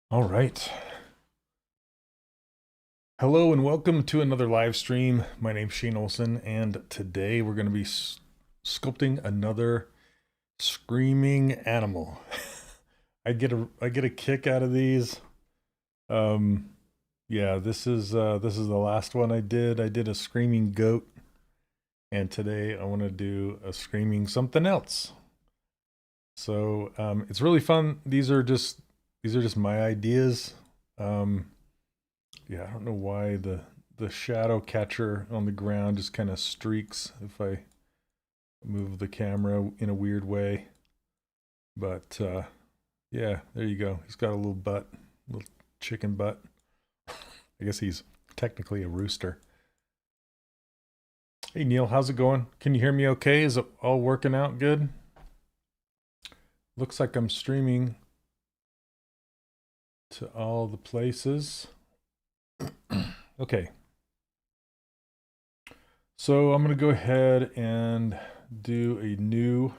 All right. Hello and welcome to another live stream. My name's Shane Olson, and today we're going to be sculpting another screaming animal. I get a kick out of these. Um, yeah, this is the last one I did. I did a screaming goat, and today I want to do a screaming something else. So it's really fun. These are just my ideas. Um, Yeah, I don't know why the shadow catcher on the ground just kind of streaks if I move the camera in a weird way. But yeah, there you go. He's got a little butt, little chicken butt. I guess he's technically a rooster. Hey Neil, how's it going? Can you hear me okay? Is it all working out good? Looks like I'm streaming to all the places. Okay. So I'm going to go ahead and do a new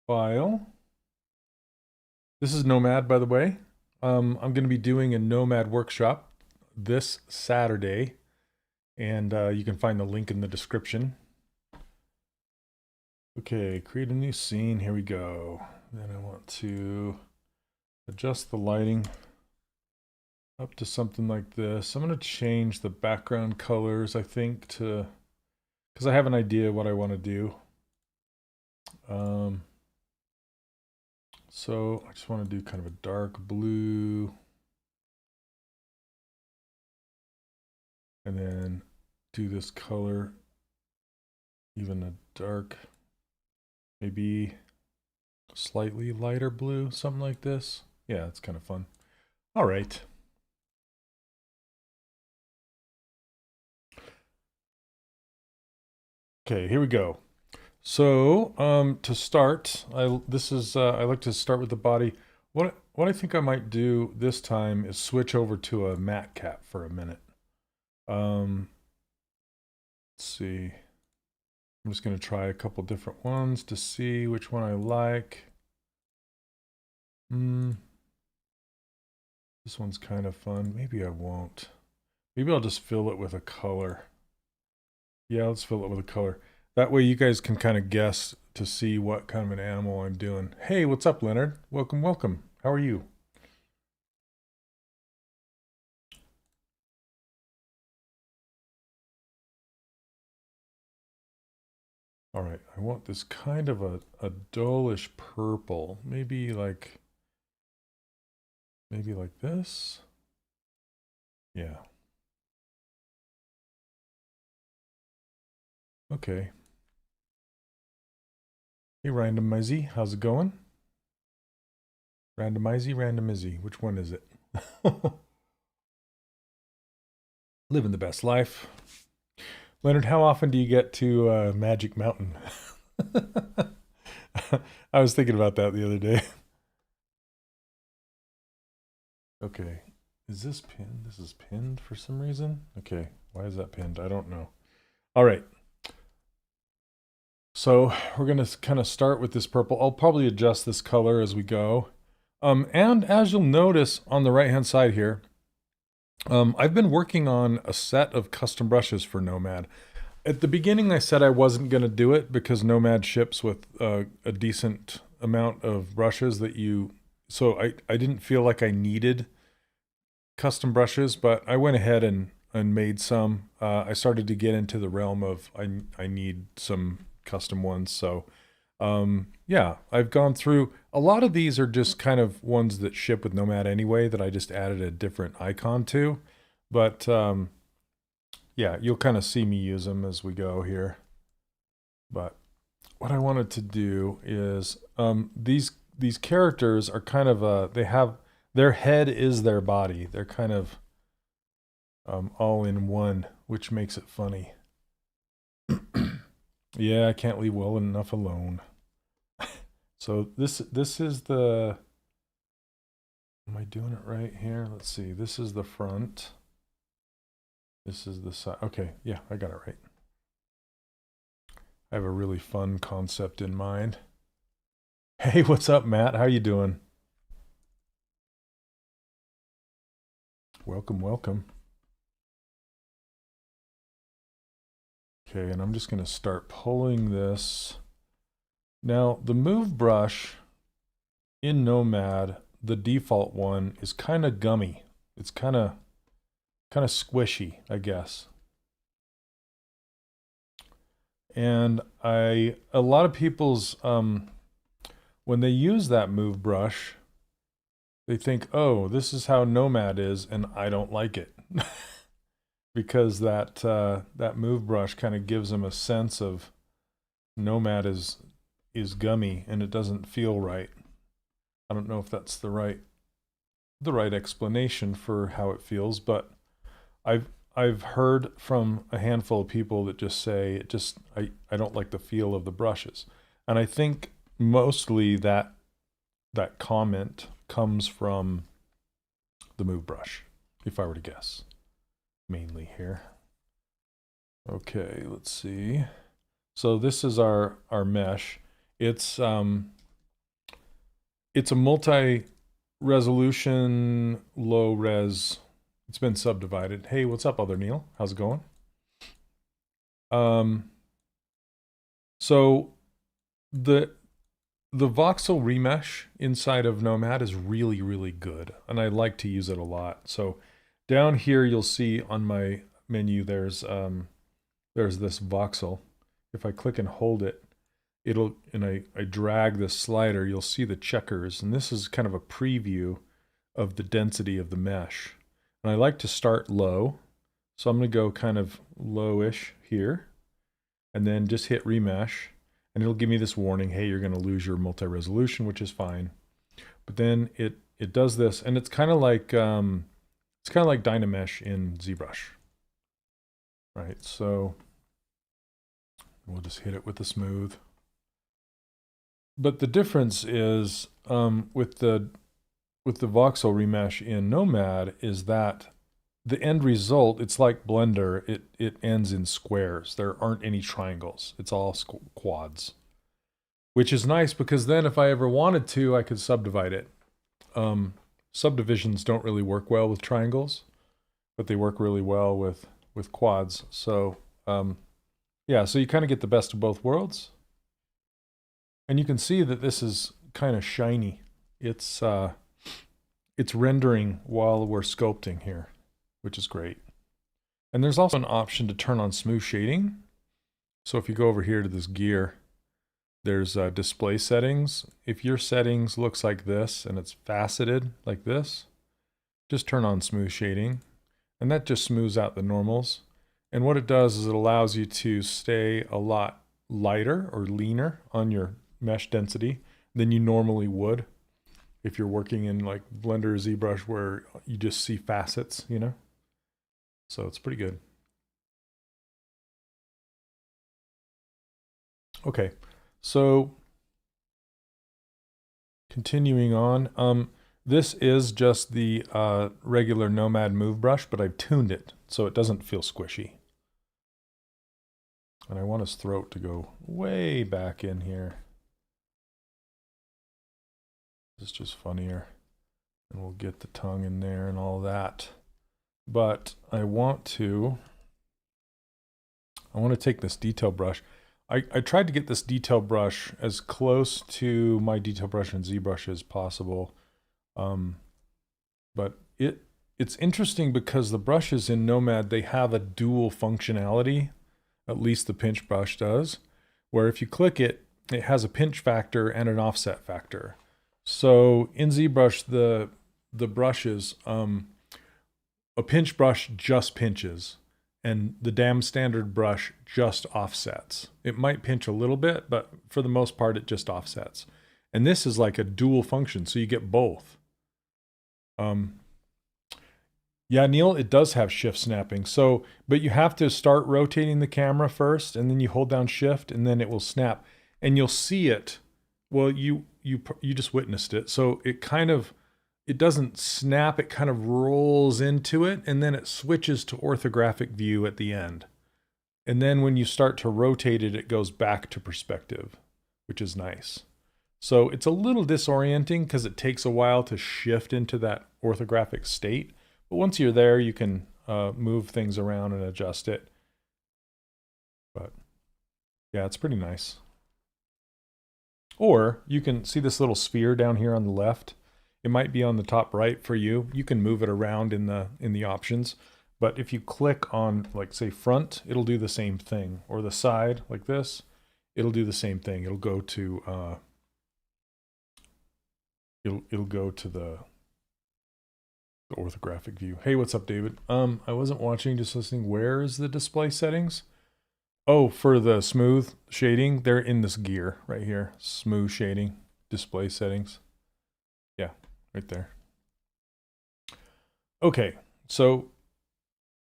file. This is Nomad, by the way. I'm going to be doing a Nomad workshop this Saturday, and you can find the link in the description. Okay, create a new scene. Here we go. Then I want to adjust the lighting up to something like this. I'm going to change the background colors, I think, to because I have an idea what I want to do. So I just want to do kind of a dark blue. And then do this color, even a dark, maybe slightly lighter blue, something like this. Yeah, it's kind of fun. All right. Okay, here we go. So, to start, I like to start with the body. What I think I might do this time is switch over to a matte cap for a minute. Let's see. I'm just going to try a couple different ones to see which one I like. This one's kind of fun. Maybe I won't. Maybe I'll just fill it with a color. Yeah, let's fill it with a color. That way you guys can kind of guess to see what kind of an animal I'm doing. Hey, what's up, Leonard? Welcome, welcome. How are you? All right, I want this kind of a dullish purple. Maybe like this. Yeah. Okay. Hey, Randomizzy, how's it going? Randomizzy, Randomizzy, which one is it? Living the best life. Leonard, how often do you get to Magic Mountain? I was thinking about that the other day. Okay. Is this pinned? This is pinned for some reason? Okay. Why is that pinned? I don't know. All right. So we're going to kind of start with this purple. I'll probably adjust this color as we go. And as you'll notice on the right-hand side here, I've been working on a set of custom brushes for Nomad. At the beginning, I said I wasn't going to do it because Nomad ships with a decent amount of brushes that you... So I didn't feel like I needed custom brushes, but I went ahead and made some. I started to get into the realm of I need some custom ones. So yeah, I've gone through... A lot of these are just kind of ones that ship with Nomad anyway that I just added a different icon to. But yeah, you'll kind of see me use them as we go here. But what I wanted to do is these characters are kind of they have their head is their body. They're kind of all in one, which makes it funny. Yeah, I can't leave well enough alone. So this is the... Am I doing it right here? Let's see. This is the front. This is the side. Okay, yeah, I got it right. I have a really fun concept in mind. Hey, what's up, Matt? How you doing? Welcome, welcome. Okay, and I'm just going to start pulling this. Now, the move brush in Nomad, the default one, is kind of gummy. It's kind of squishy, I guess. And a lot of people's, when they use that move brush, they think, oh, this is how Nomad is, and I don't like it. Because that move brush kind of gives them a sense of Nomad is gummy and it doesn't feel right. I don't know if that's the right explanation for how it feels, but I've heard from a handful of people that just say I don't like the feel of the brushes. And I think mostly that comment comes from the move brush, if I were to guess. Mainly here. Okay, let's see. So this is our mesh. It's a multi-resolution, low res. It's been subdivided. Hey, what's up, Other Neil? How's it going? So the voxel remesh inside of Nomad is really, really good, and I like to use it a lot. So down here, you'll see on my menu, there's this voxel. If I click and hold it, and I drag this slider, you'll see the checkers. And this is kind of a preview of the density of the mesh. And I like to start low. So I'm going to go kind of lowish here, and then just hit remesh. And it'll give me this warning, hey, you're going to lose your multi-resolution, which is fine. But then it does this, and it's kind of like Dynamesh in ZBrush, right? So we'll just hit it with the smooth. But the difference is with the voxel remesh in Nomad is that the end result, it's like Blender, it ends in squares. There aren't any triangles. It's all quads, which is nice because then if I ever wanted to, I could subdivide it. Subdivisions don't really work well with triangles, but they work really well with quads. So yeah, so you kind of get the best of both worlds. And you can see that this is kind of shiny. It's rendering while we're sculpting here, which is great. And there's also an option to turn on smooth shading. So if you go over here to this gear, there's display settings. If your settings looks like this and it's faceted like this, just turn on smooth shading, and that just smooths out the normals. And what it does is it allows you to stay a lot lighter or leaner on your mesh density than you normally would if you're working in like Blender or ZBrush where you just see facets, you know? So it's pretty good. Okay, so continuing on, this is just the regular Nomad move brush, but I've tuned it so it doesn't feel squishy. And I want his throat to go way back in here. It's just funnier. And we'll get the tongue in there and all that. But I want to take this detail brush. I tried to get this detail brush as close to my detail brush in ZBrush as possible. But it's interesting because the brushes in Nomad, they have a dual functionality. At least the pinch brush does, where if you click it, it has a pinch factor and an offset factor. So in ZBrush, the brushes, a pinch brush just pinches, and the damn standard brush just offsets. It might pinch a little bit, but for the most part, it just offsets. And this is like a dual function, so you get both. Yeah, Neil, it does have shift snapping. So, but you have to start rotating the camera first, and then you hold down shift, and then it will snap. And you'll see it. Well, you just witnessed it. So it doesn't snap, it kind of rolls into it, and then it switches to orthographic view at the end. And then when you start to rotate it, it goes back to perspective, which is nice. So it's a little disorienting because it takes a while to shift into that orthographic state. But once you're there, you can move things around and adjust it. But yeah, it's pretty nice. Or you can see this little sphere down here on the left. It might be on the top right for you. You can move it around in the options. But if you click on, like, say, front, it'll do the same thing. Or the side, like this, it'll do the same thing. It'll go to it'll go to the orthographic view. Hey, what's up, David? I wasn't watching, just listening. Where is the display settings? Oh, for the smooth shading, they're in this gear right here. Smooth shading, display settings. Yeah, right there. Okay, so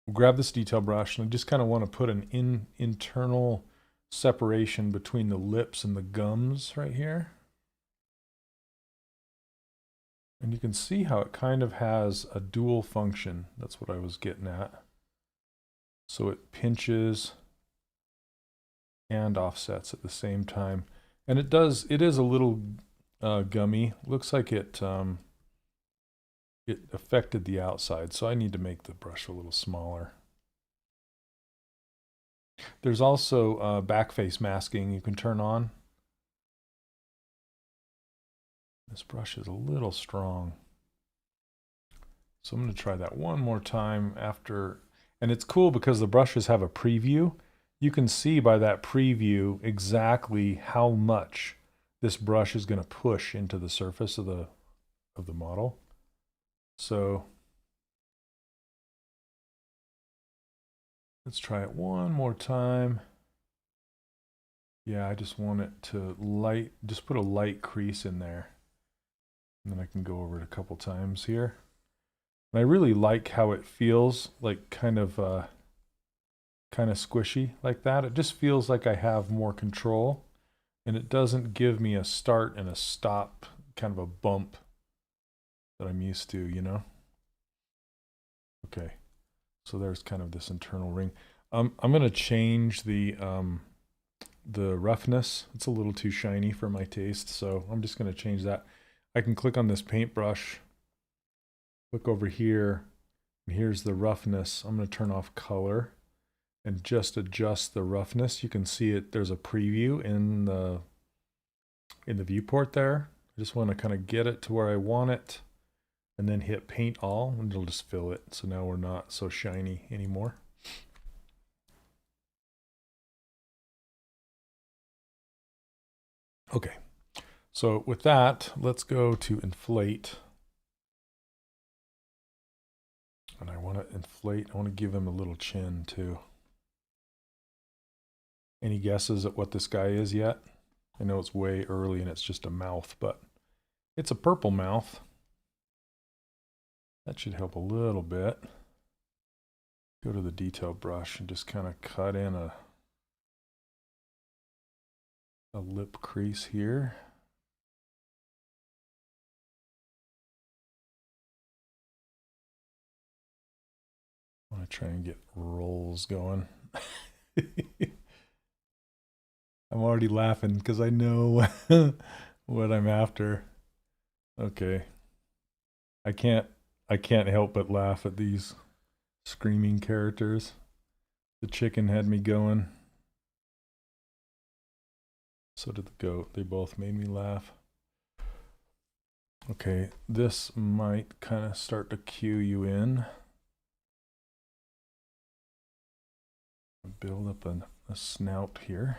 we'll grab this detail brush, and I just kind of want to put an internal separation between the lips and the gums right here. And you can see how it kind of has a dual function. That's what I was getting at. So it pinches and offsets at the same time. And it is a little gummy. Looks like it affected the outside, so I need to make the brush a little smaller. There's also backface masking you can turn on. This brush is a little strong. So I'm going to try that one more time after. And it's cool because the brushes have a preview. You can see by that preview exactly how much this brush is going to push into the surface of the model. So let's try it one more time. Yeah, I just want it to just put a light crease in there. And then I can go over it a couple times here. And I really like how it feels, like kind of squishy like that. It just feels like I have more control, and it doesn't give me a start and a stop, kind of a bump that I'm used to, you know? Okay, so there's kind of this internal ring. I'm going to change the roughness. It's a little too shiny for my taste, so I'm just going to change that. I can click on this paintbrush, look over here, and here's the roughness. I'm going to turn off color and just adjust the roughness. You can see it, there's a preview in the viewport there. I just want to kind of get it to where I want it, and then hit paint all, and it'll just fill it. So now we're not so shiny anymore. Okay. So with that, let's go to inflate. And I want to inflate, I want to give him a little chin too. Any guesses at what this guy is yet? I know it's way early and it's just a mouth, but it's a purple mouth. That should help a little bit. Go to the detail brush and just kind of cut in a lip crease here. I want to try and get rolls going. I'm already laughing because I know what I'm after. Okay. I can't help but laugh at these screaming characters. The chicken had me going. So did the goat. They both made me laugh. Okay, this might kind of start to cue you in. Build up a snout here.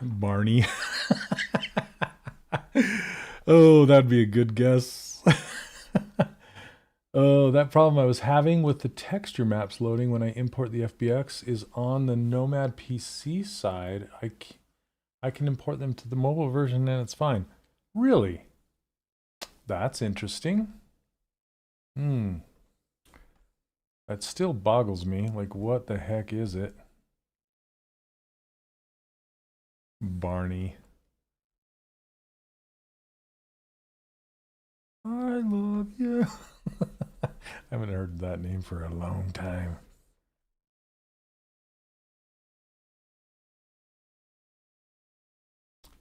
Barney. Oh, that'd be a good guess. Oh, that problem I was having with the texture maps loading when I import the FBX is on the Nomad PC side. I can import them to the mobile version and it's fine. Really? That's interesting. That still boggles me. Like, what the heck is it? Barney. I love you. I haven't heard that name for a long time.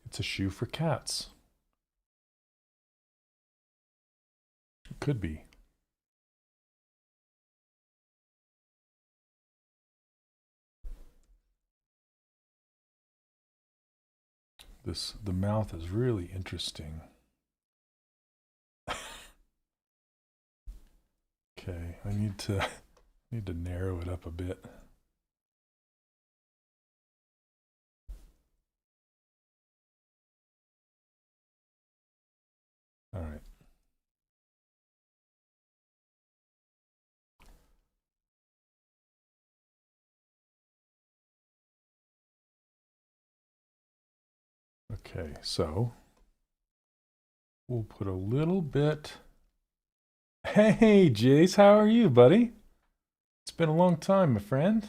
It's a shoe for cats. Could be. The mouth is really interesting. Okay, I need to narrow it up a bit. All right. Okay, so we'll put a little bit. Hey, Jace, how are you, buddy? It's been a long time, my friend.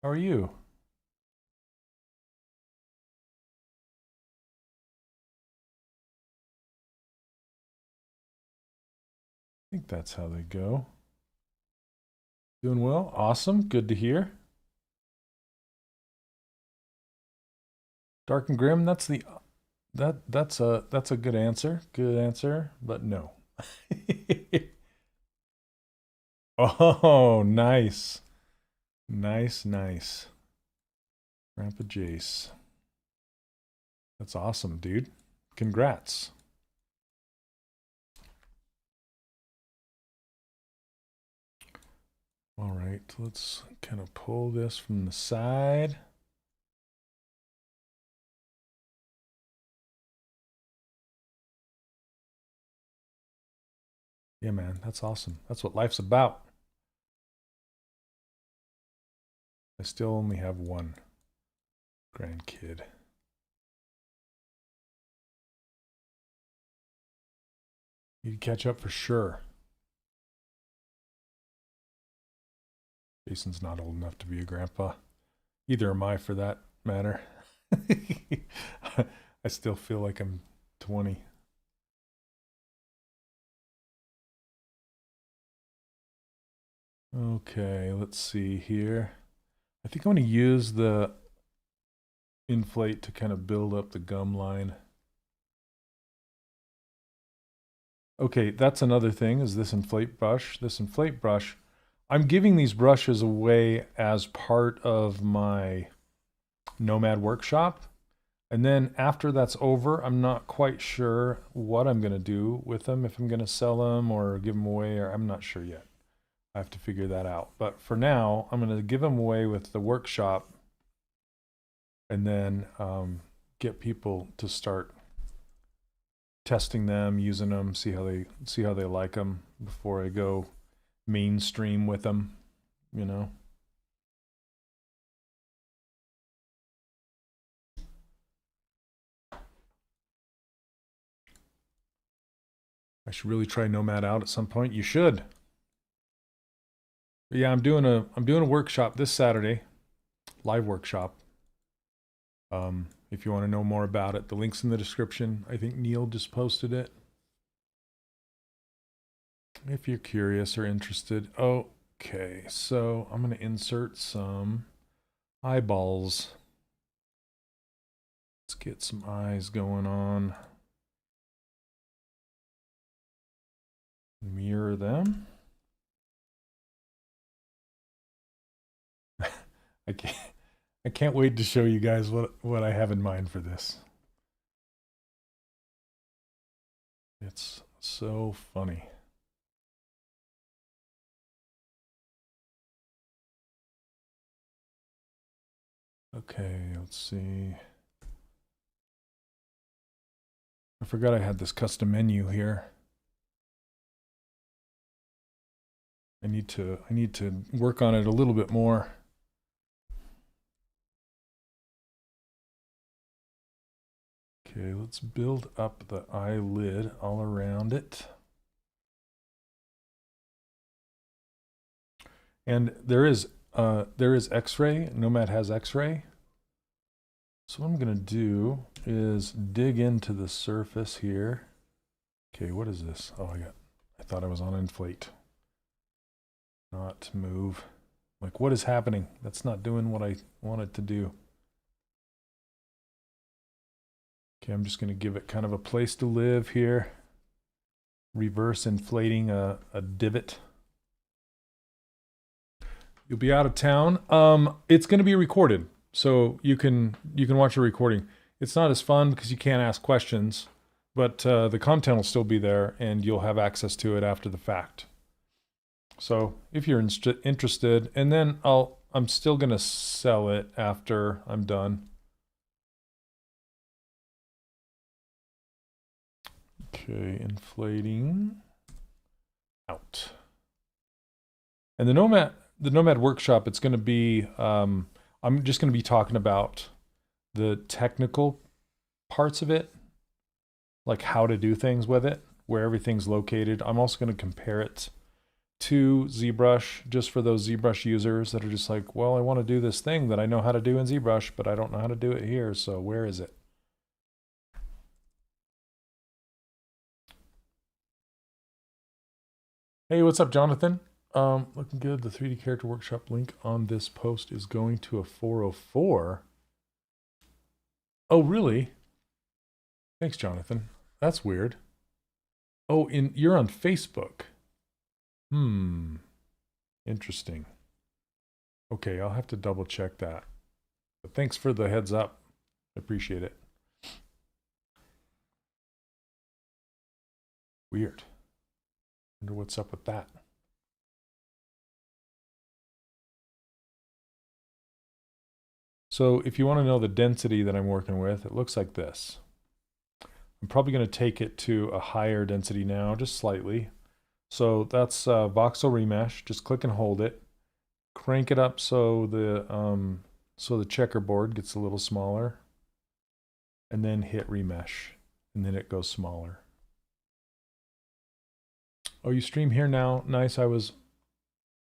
How are you? I think that's how they go. Doing well? Awesome. Good to hear. Dark and grim, that's a good answer. Good answer, but no. Oh, nice. Nice, nice. Grandpa Jace. That's awesome, dude. Congrats. All right, let's kind of pull this from the side. Yeah, man, that's awesome. That's what life's about. I still only have one grandkid. You'd catch up for sure. Jason's not old enough to be a grandpa. Either am I, for that matter. I still feel like I'm 20. Okay, let's see here. I think I'm going to use the inflate to kind of build up the gum line. Okay, that's another thing, is this inflate brush. This inflate brush, I'm giving these brushes away as part of my Nomad workshop. And then after that's over, I'm not quite sure what I'm going to do with them, if I'm going to sell them or give them away, or I'm not sure yet. I have to figure that out. But for now, I'm going to give them away with the workshop, and then get people to start testing them, using them, see how they like them before I go mainstream with them, you know. I should really try Nomad out at some point. You should. But yeah, I'm doing a workshop this Saturday, live workshop. If you want to know more about it, the link's in the description. I think Neil just posted it. If you're curious or interested. Okay, so I'm going to insert some eyeballs. Let's get some eyes going on. Mirror them. I can't wait to show you guys what I have in mind for this. It's so funny. Okay, let's see. I forgot I had this custom menu here. I need to work on it a little bit more. Okay, let's build up the eyelid all around it. And there is X-ray. Nomad has X-ray. So what I'm gonna do is dig into the surface here. Okay, what is this? Oh, I thought I was on inflate. Not move. Like, what is happening? That's not doing what I want it to do. Okay, I'm just gonna give it kind of a place to live here. reverse inflating a divot. You'll be out of town. It's going to be recorded, so you can watch a recording. It's not as fun because you can't ask questions, but the content will still be there, and you'll have access to it after the fact. So if you're interested, and then I'm still going to sell it after I'm done. Okay, inflating out. And the Nomad workshop, it's going to be, I'm just going to be talking about the technical parts of it, like how to do things with it, where everything's located. I'm also going to compare it to ZBrush, just for those ZBrush users that are just like, well, I want to do this thing that I know how to do in ZBrush, but I don't know how to do it here, so where is it? Hey, what's up, Jonathan? Looking good. The 3D character workshop link on this post is going to a 404. Oh, really? Thanks, Jonathan. That's weird. Oh, you're on Facebook. Interesting. Okay, I'll have to double check that. But thanks for the heads up. I appreciate it. Weird. Wonder what's up with that. So if you want to know the density that I'm working with, it looks like this. I'm probably going to take it to a higher density now, just slightly. So that's voxel remesh. Just click and hold it. Crank it up so the checkerboard gets a little smaller. And then hit remesh. And then it goes smaller. Oh, you stream here now? Nice. I was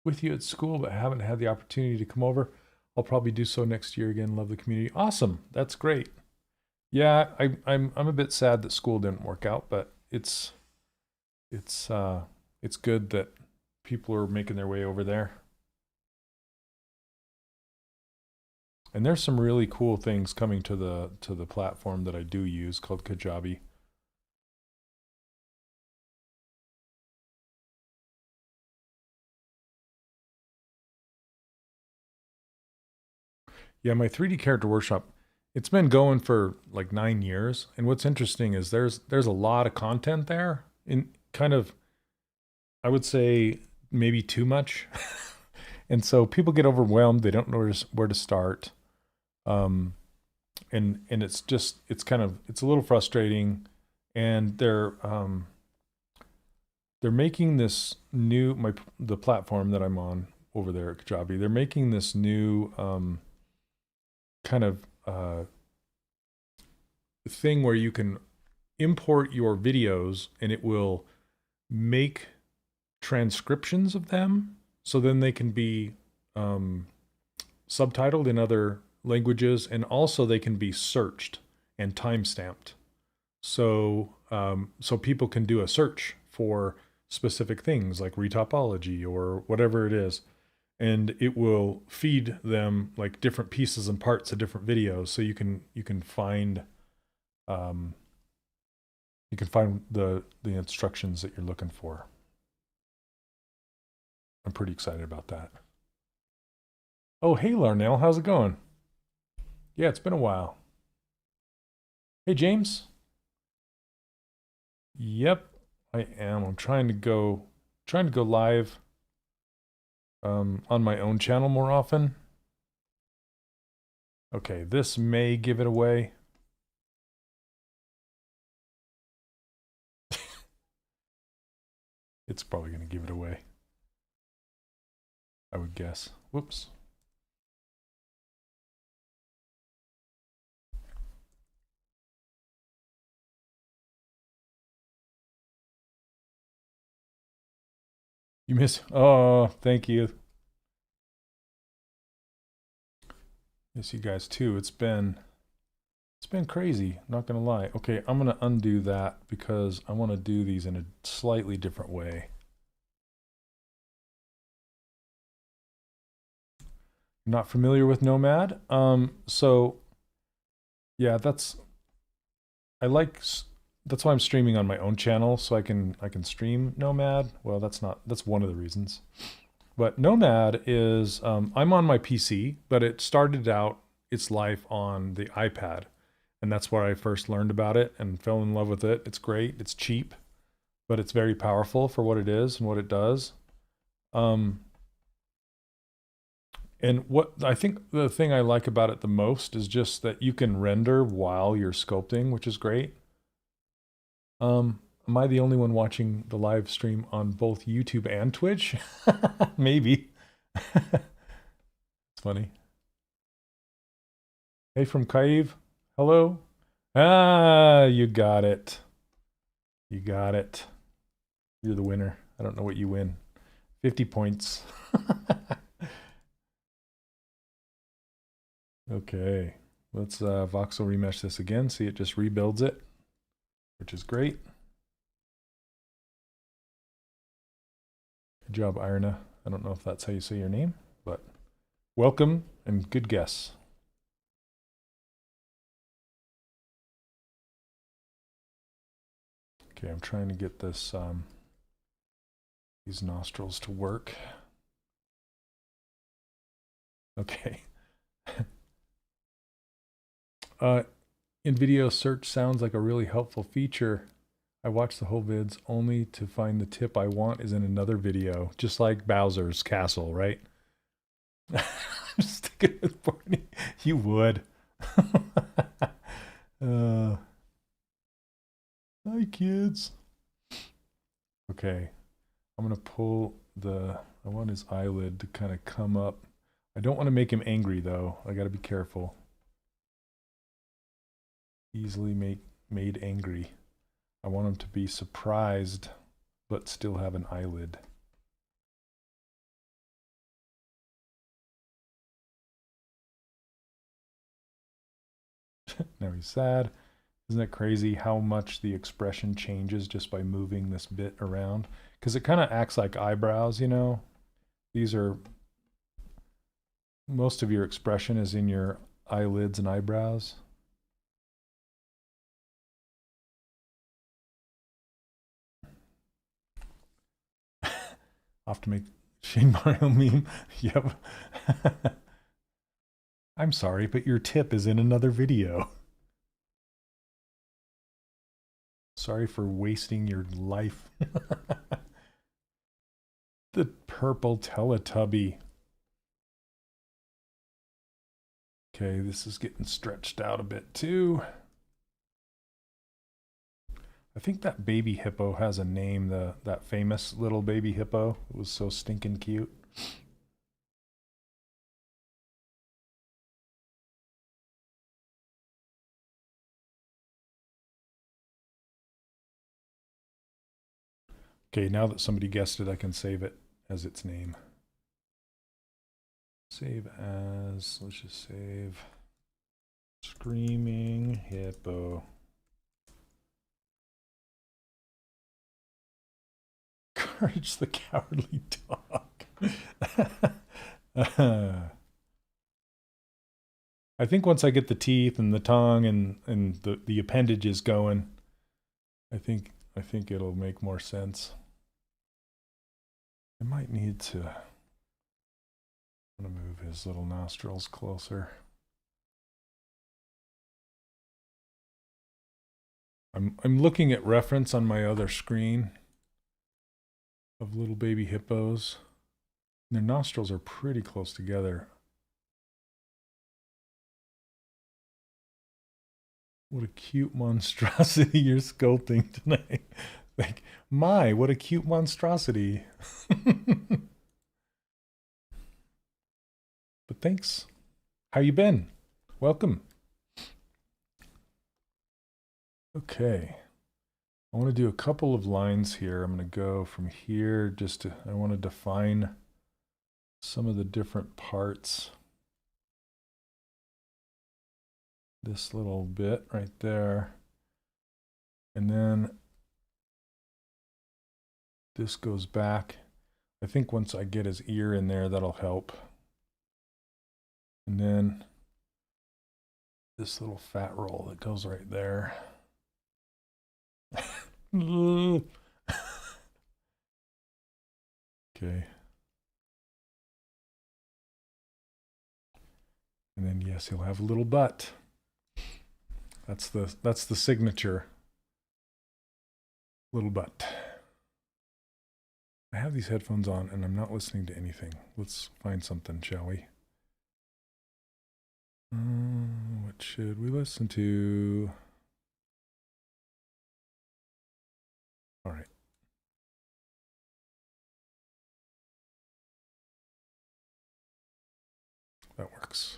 with you at school, but haven't had the opportunity to come over. I'll probably do so next year again. Love the community. Awesome. That's great. Yeah, I'm a bit sad that school didn't work out, but it's good that people are making their way over there. And there's some really cool things coming to the platform that I do use called Kajabi. Yeah, my 3D character workshop, it's been going for like 9 years. And what's interesting is there's a lot of content there, in kind of, I would say maybe too much. And so people get overwhelmed. They don't know where to start. And it's a little frustrating. And they're making this new, the platform that I'm on over there at Kajabi, they're making this new kind of thing where you can import your videos and it will make transcriptions of them, so then they can be subtitled in other languages, and also they can be searched and time-stamped. So people can do a search for specific things like retopology or whatever it is, and it will feed them like different pieces and parts of different videos, so you can find the instructions that you're looking for. I'm pretty excited about that. Oh, hey Larnell, how's it going? Yeah, it's been a while. Hey James. Yep, I am. I'm trying to go live on my own channel more often. Okay, this may give it away. It's probably going to give it away, I would guess. Whoops. You miss? Oh, thank you. Miss you guys too. It's been crazy, not gonna lie. Okay, I'm gonna undo that because I want to do these in a slightly different way. Not familiar with Nomad? So yeah, I like that's why I'm streaming on my own channel, so I can stream Nomad. Well, that's one of the reasons. But Nomad is I'm on my PC, but it started out its life on the iPad, and that's where I first learned about it and fell in love with it. It's great. It's cheap, but it's very powerful for what it is and what it does. And what I think the thing I like about it the most is just that you can render while you're sculpting, which is great. Am I the only one watching the live stream on both YouTube and Twitch? Maybe. It's funny. Hey, from Kaiv. Hello. Ah, you got it. You got it. You're the winner. I don't know what you win. 50 points. Okay. Let's voxel remesh this again. See, it just rebuilds it, which is great. Good job, Irna. I don't know if that's how you say your name, but welcome and good guess. Okay, I'm trying to get this these nostrils to work. Okay. In video search sounds like a really helpful feature. I watch the whole vids only to find the tip I want is in another video, just like Bowser's Castle, right? I'm sticking with Barney. You would. Hi, kids. Okay, I'm gonna pull I want his eyelid to kind of come up. I don't want to make him angry though. I gotta be careful. Easily made angry. I want him to be surprised, but still have an eyelid. Now he's sad. Isn't it crazy how much the expression changes just by moving this bit around? Because it kind of acts like eyebrows, you know? These are... Most of your expression is in your eyelids and eyebrows. Off to make Shane Mario meme. Yep. I'm sorry, but your tip is in another video. Sorry for wasting your life. The purple Teletubby. Okay, this is getting stretched out a bit too. I think that baby hippo has a name, that famous little baby hippo. It was so stinking cute. Okay, now that somebody guessed it, I can save it as its name. Save as, let's just save Screaming Hippo. Courage the Cowardly Dog. I think once I get the teeth and the tongue and the appendages going, I think it'll make more sense. I might need to... I'm gonna move his little nostrils closer. I'm looking at reference on my other screen of little baby hippos. Their nostrils are pretty close together. What a cute monstrosity you're sculpting tonight. Like, my, what a cute monstrosity. But thanks. How you been? Welcome. Okay. I want to do a couple of lines here. I'm going to go from here just to, I want to define some of the different parts. This little bit right there. And then this goes back. I think once I get his ear in there, that'll help. And then this little fat roll that goes right there. Okay. And then yes, he'll have a little butt. That's the signature. Little butt. I have these headphones on and I'm not listening to anything. Let's find something, shall we? What should we listen to? All right. That works.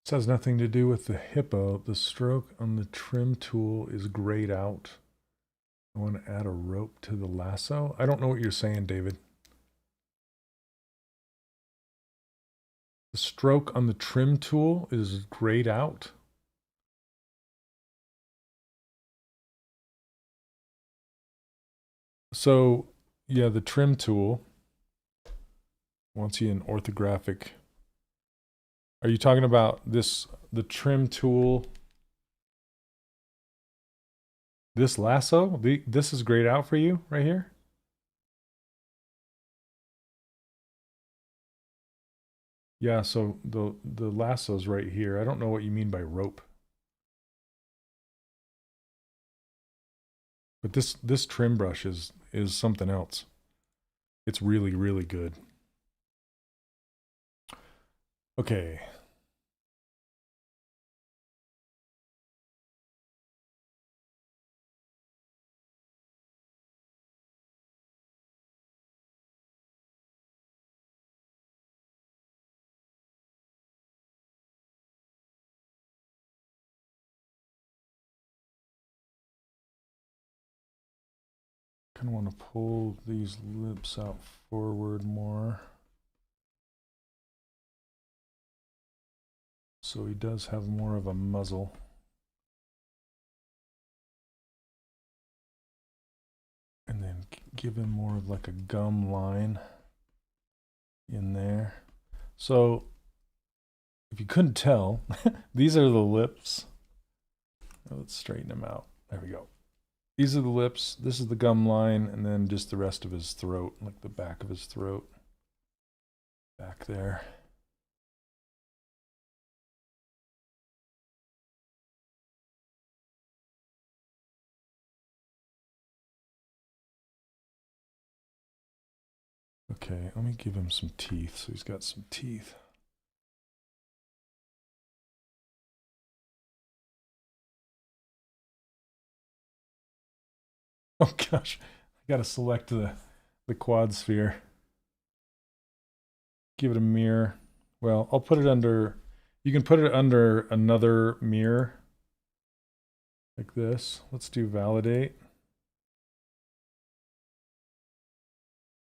This has nothing to do with the hippo. The stroke on the trim tool is grayed out. I want to add a rope to the lasso. I don't know what you're saying, David. The stroke on the trim tool is grayed out. So, yeah, the trim tool wants you in orthographic. Are you talking about this, the trim tool? This lasso? This is grayed out for you right here? Yeah, so the lasso's right here. I don't know what you mean by rope. But this trim brush is something else. It's really, really good. Okay. Kind of want to pull these lips out forward more. So he does have more of a muzzle. And then give him more of like a gum line in there. So if you couldn't tell, these are the lips. Let's straighten them out. There we go. These are the lips, this is the gum line, and then just the rest of his throat, like the back of his throat. Back there. Okay, let me give him some teeth, so he's got some teeth. Oh gosh, I gotta select the quad sphere. Give it a mirror. Well, I'll put it under, you can put it under another mirror. Like this. Let's do validate.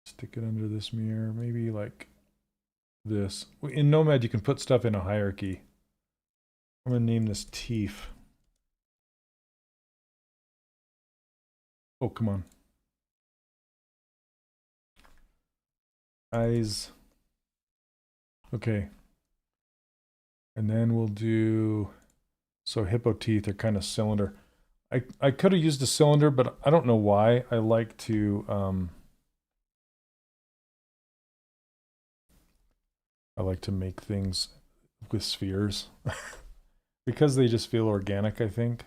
Stick it under this mirror, maybe like this. In Nomad, you can put stuff in a hierarchy. I'm gonna name this teeth. Oh, come on. Eyes. Okay. And then we'll do, so hippo teeth are kind of cylinder. I could have used a cylinder, but I don't know why. I like to make things with spheres because they just feel organic, I think.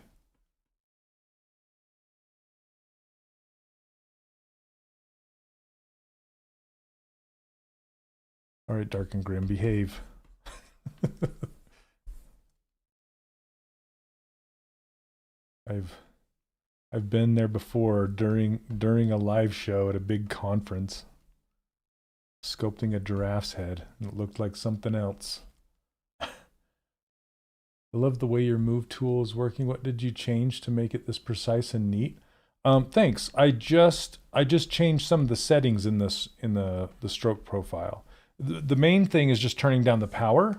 All right, Dark and Grim, behave. I've been there before during a live show at a big conference, sculpting a giraffe's head, and it looked like something else. I love the way your move tool is working. What did you change to make it this precise and neat? Thanks. I just changed some of the settings in the stroke profile. The main thing is just turning down the power.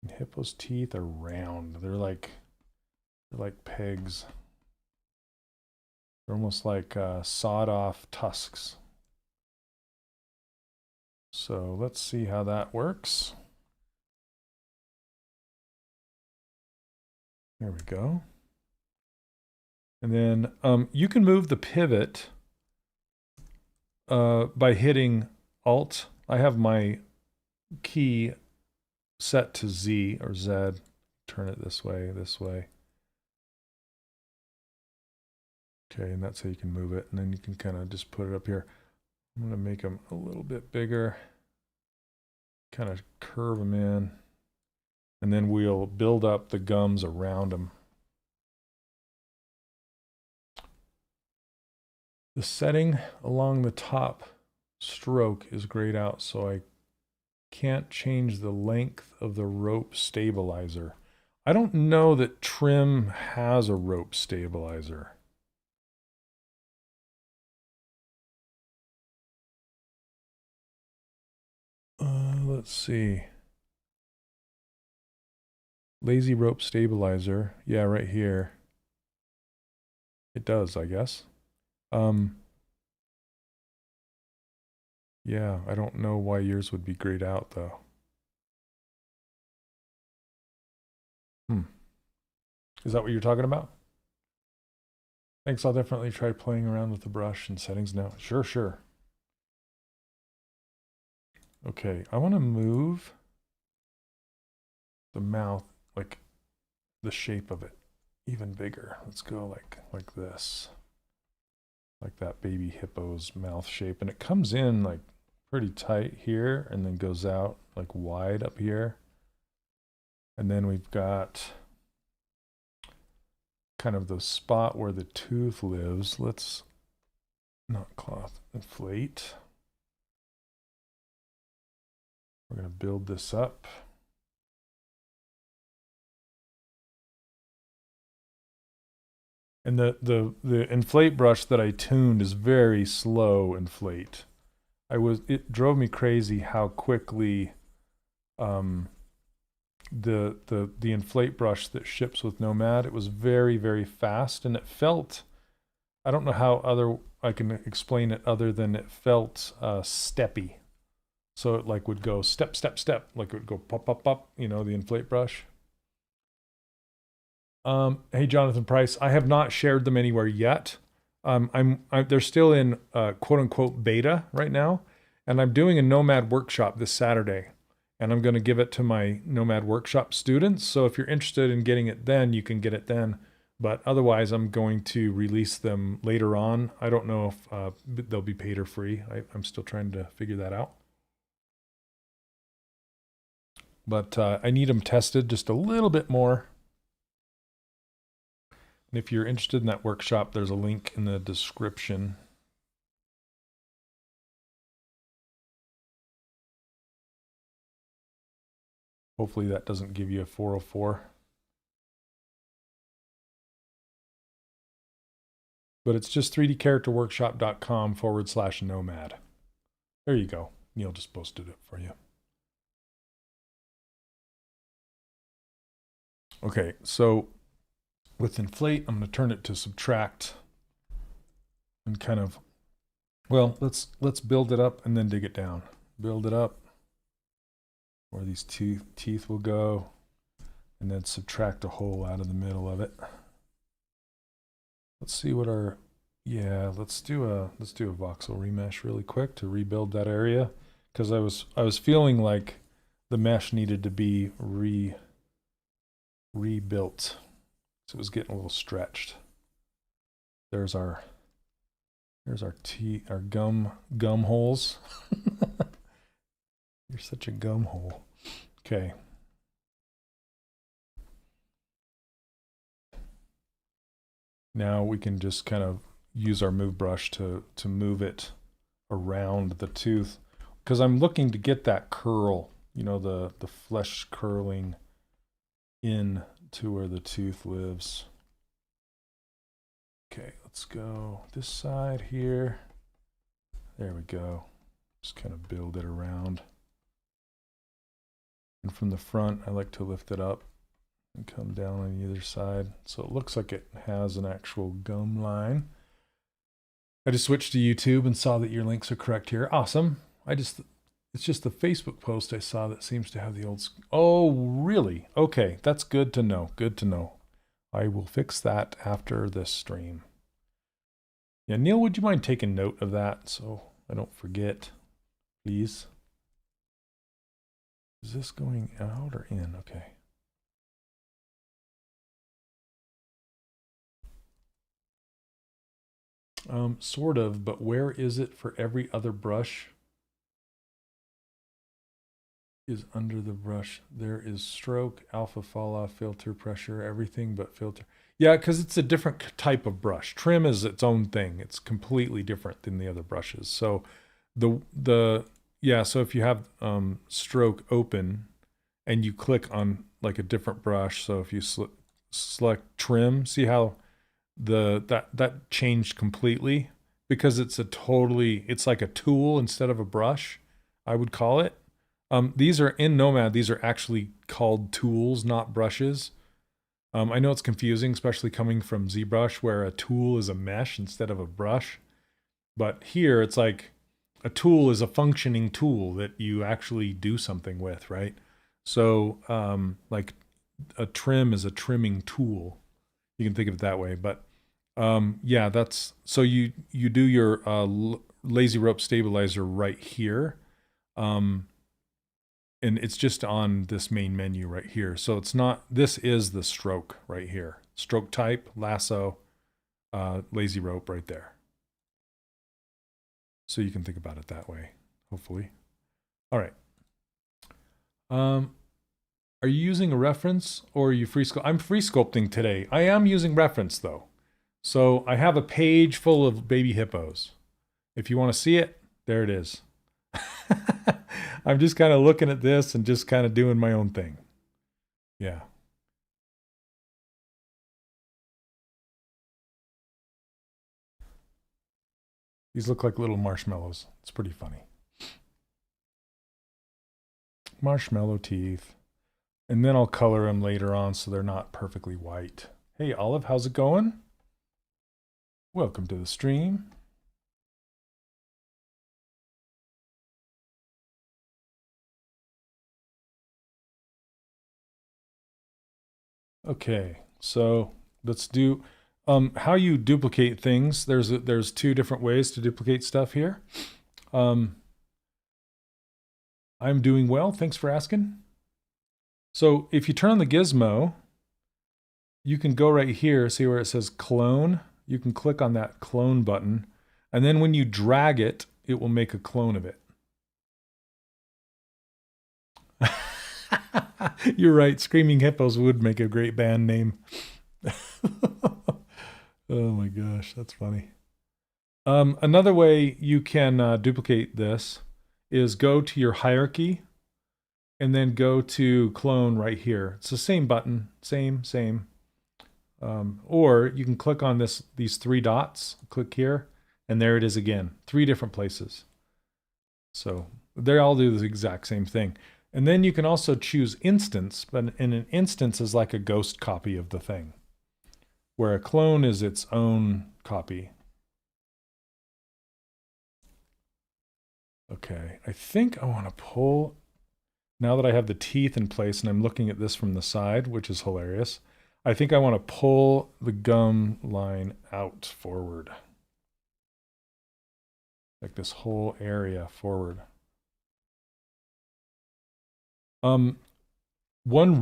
And hippo's teeth are round. They're like pegs. They're almost like sawed off tusks. So let's see how that works. There we go. And then you can move the pivot by hitting Alt. I have my key set to Z or Z. Turn it this way, this way. Okay, and that's how you can move it. And then you can kind of just put it up here. I'm going to make them a little bit bigger. Kind of curve them in. And then we'll build up the gums around them. The setting along the top stroke is grayed out, so I can't change the length of the rope stabilizer. I don't know that trim has a rope stabilizer. Let's see. Lazy rope stabilizer. Yeah, right here. It does, I guess. Yeah, I don't know why yours would be grayed out though. Is that what you're talking about? Thanks, I'll definitely try playing around with the brush and settings now. Sure, sure. Okay, I want to move the mouth, like the shape of it, even bigger. Let's go like this. Like that baby hippo's mouth shape. And it comes in like pretty tight here and then goes out like wide up here. And then we've got kind of the spot where the tooth lives. Let's not cloth, inflate. We're going to build this up. And the inflate brush that I tuned is very slow inflate. It drove me crazy how quickly the inflate brush that ships with Nomad, it was very, very fast, and it felt, I don't know how I can explain it other than it felt steppy. So it like would go step, step, step, like it would go pop, pop, pop, you know, the inflate brush. Hey, Jonathan Price, I have not shared them anywhere yet. They're still in quote unquote beta right now. And I'm doing a Nomad workshop this Saturday. And I'm going to give it to my Nomad workshop students. So if you're interested in getting it then, you can get it then. But otherwise, I'm going to release them later on. I don't know if they'll be paid or free. I'm still trying to figure that out. But I need them tested just a little bit more. And if you're interested in that workshop, there's a link in the description. Hopefully that doesn't give you a 404. But it's just 3dcharacterworkshop.com/nomad. There you go. Neil just posted it for you. Okay, so with inflate, I'm going to turn it to subtract and kind of, well, let's build it up and then dig it down. Build it up where these teeth will go, and then subtract a hole out of the middle of it. Let's see what our, yeah, let's do a voxel remesh really quick to rebuild that area, because I was feeling like the mesh needed to be rebuilt. So it was getting a little stretched. There's our gum holes. You're such a gum hole. Okay. Now we can just kind of use our move brush to move it around the tooth, because I'm looking to get that curl, you know, the flesh curling in to where the tooth lives. Okay, let's go this side here. There we go. Just kind of build it around. And from the front, I like to lift it up and come down on either side. So it looks like it has an actual gum line. I just switched to YouTube and saw that your links are correct here. Awesome. It's just the Facebook post I saw that seems to have the old... Oh, really? Okay, that's good to know. Good to know. I will fix that after this stream. Yeah, Neil, would you mind taking note of that so I don't forget, please? Is this going out or in? Okay. Sort of, but where is it for every other brush? Is under the brush. There is stroke, alpha, fall off, filter, pressure, everything but filter. Yeah, because it's a different type of brush. Trim is its own thing. It's completely different than the other brushes. So so if you have stroke open and you click on like a different brush, so if you select trim, see how that changed completely because it's like a tool instead of a brush, I would call it. These are in Nomad, these are actually called tools, not brushes. I know it's confusing, especially coming from ZBrush, where a tool is a mesh instead of a brush. But here, it's like a tool is a functioning tool that you actually do something with, right? So, like a trim is a trimming tool. You can think of it that way. But yeah, that's so you do your lazy rope stabilizer right here. And it's just on this main menu right here. So it's not, this is the stroke right here. Stroke type, lasso, lazy rope right there. So you can think about it that way, hopefully. All right. Are you using a reference or are you free sculpting? I'm free sculpting today. I am using reference though. So I have a page full of baby hippos. If you want to see it, there it is. I'm just kind of looking at this and just kind of doing my own thing. Yeah. These look like little marshmallows. It's pretty funny. Marshmallow teeth. And then I'll color them later on so they're not perfectly white. Hey, Olive, how's it going? Welcome to the stream. Okay, so let's do how you duplicate things. There's two different ways to duplicate stuff here. I'm doing well, thanks for asking. So if you turn on the gizmo, you can go right here, see where it says clone. You can click on that clone button, and then when you drag it, it will make a clone of it. You're right, Screaming Hippos would make a great band name. Oh my gosh, that's funny. Another way you can duplicate this is go to your hierarchy and then go to clone right here. It's the same button, same. Or you can click on these three dots, click here, and there it is again, 3 different places. So they all do the exact same thing. And then you can also choose instance, but an instance is like a ghost copy of the thing, where a clone is its own copy. Okay, I think I want to pull, now that I have the teeth in place and I'm looking at this from the side, which is hilarious, I think I want to pull the gum line out forward. Like this whole area forward. One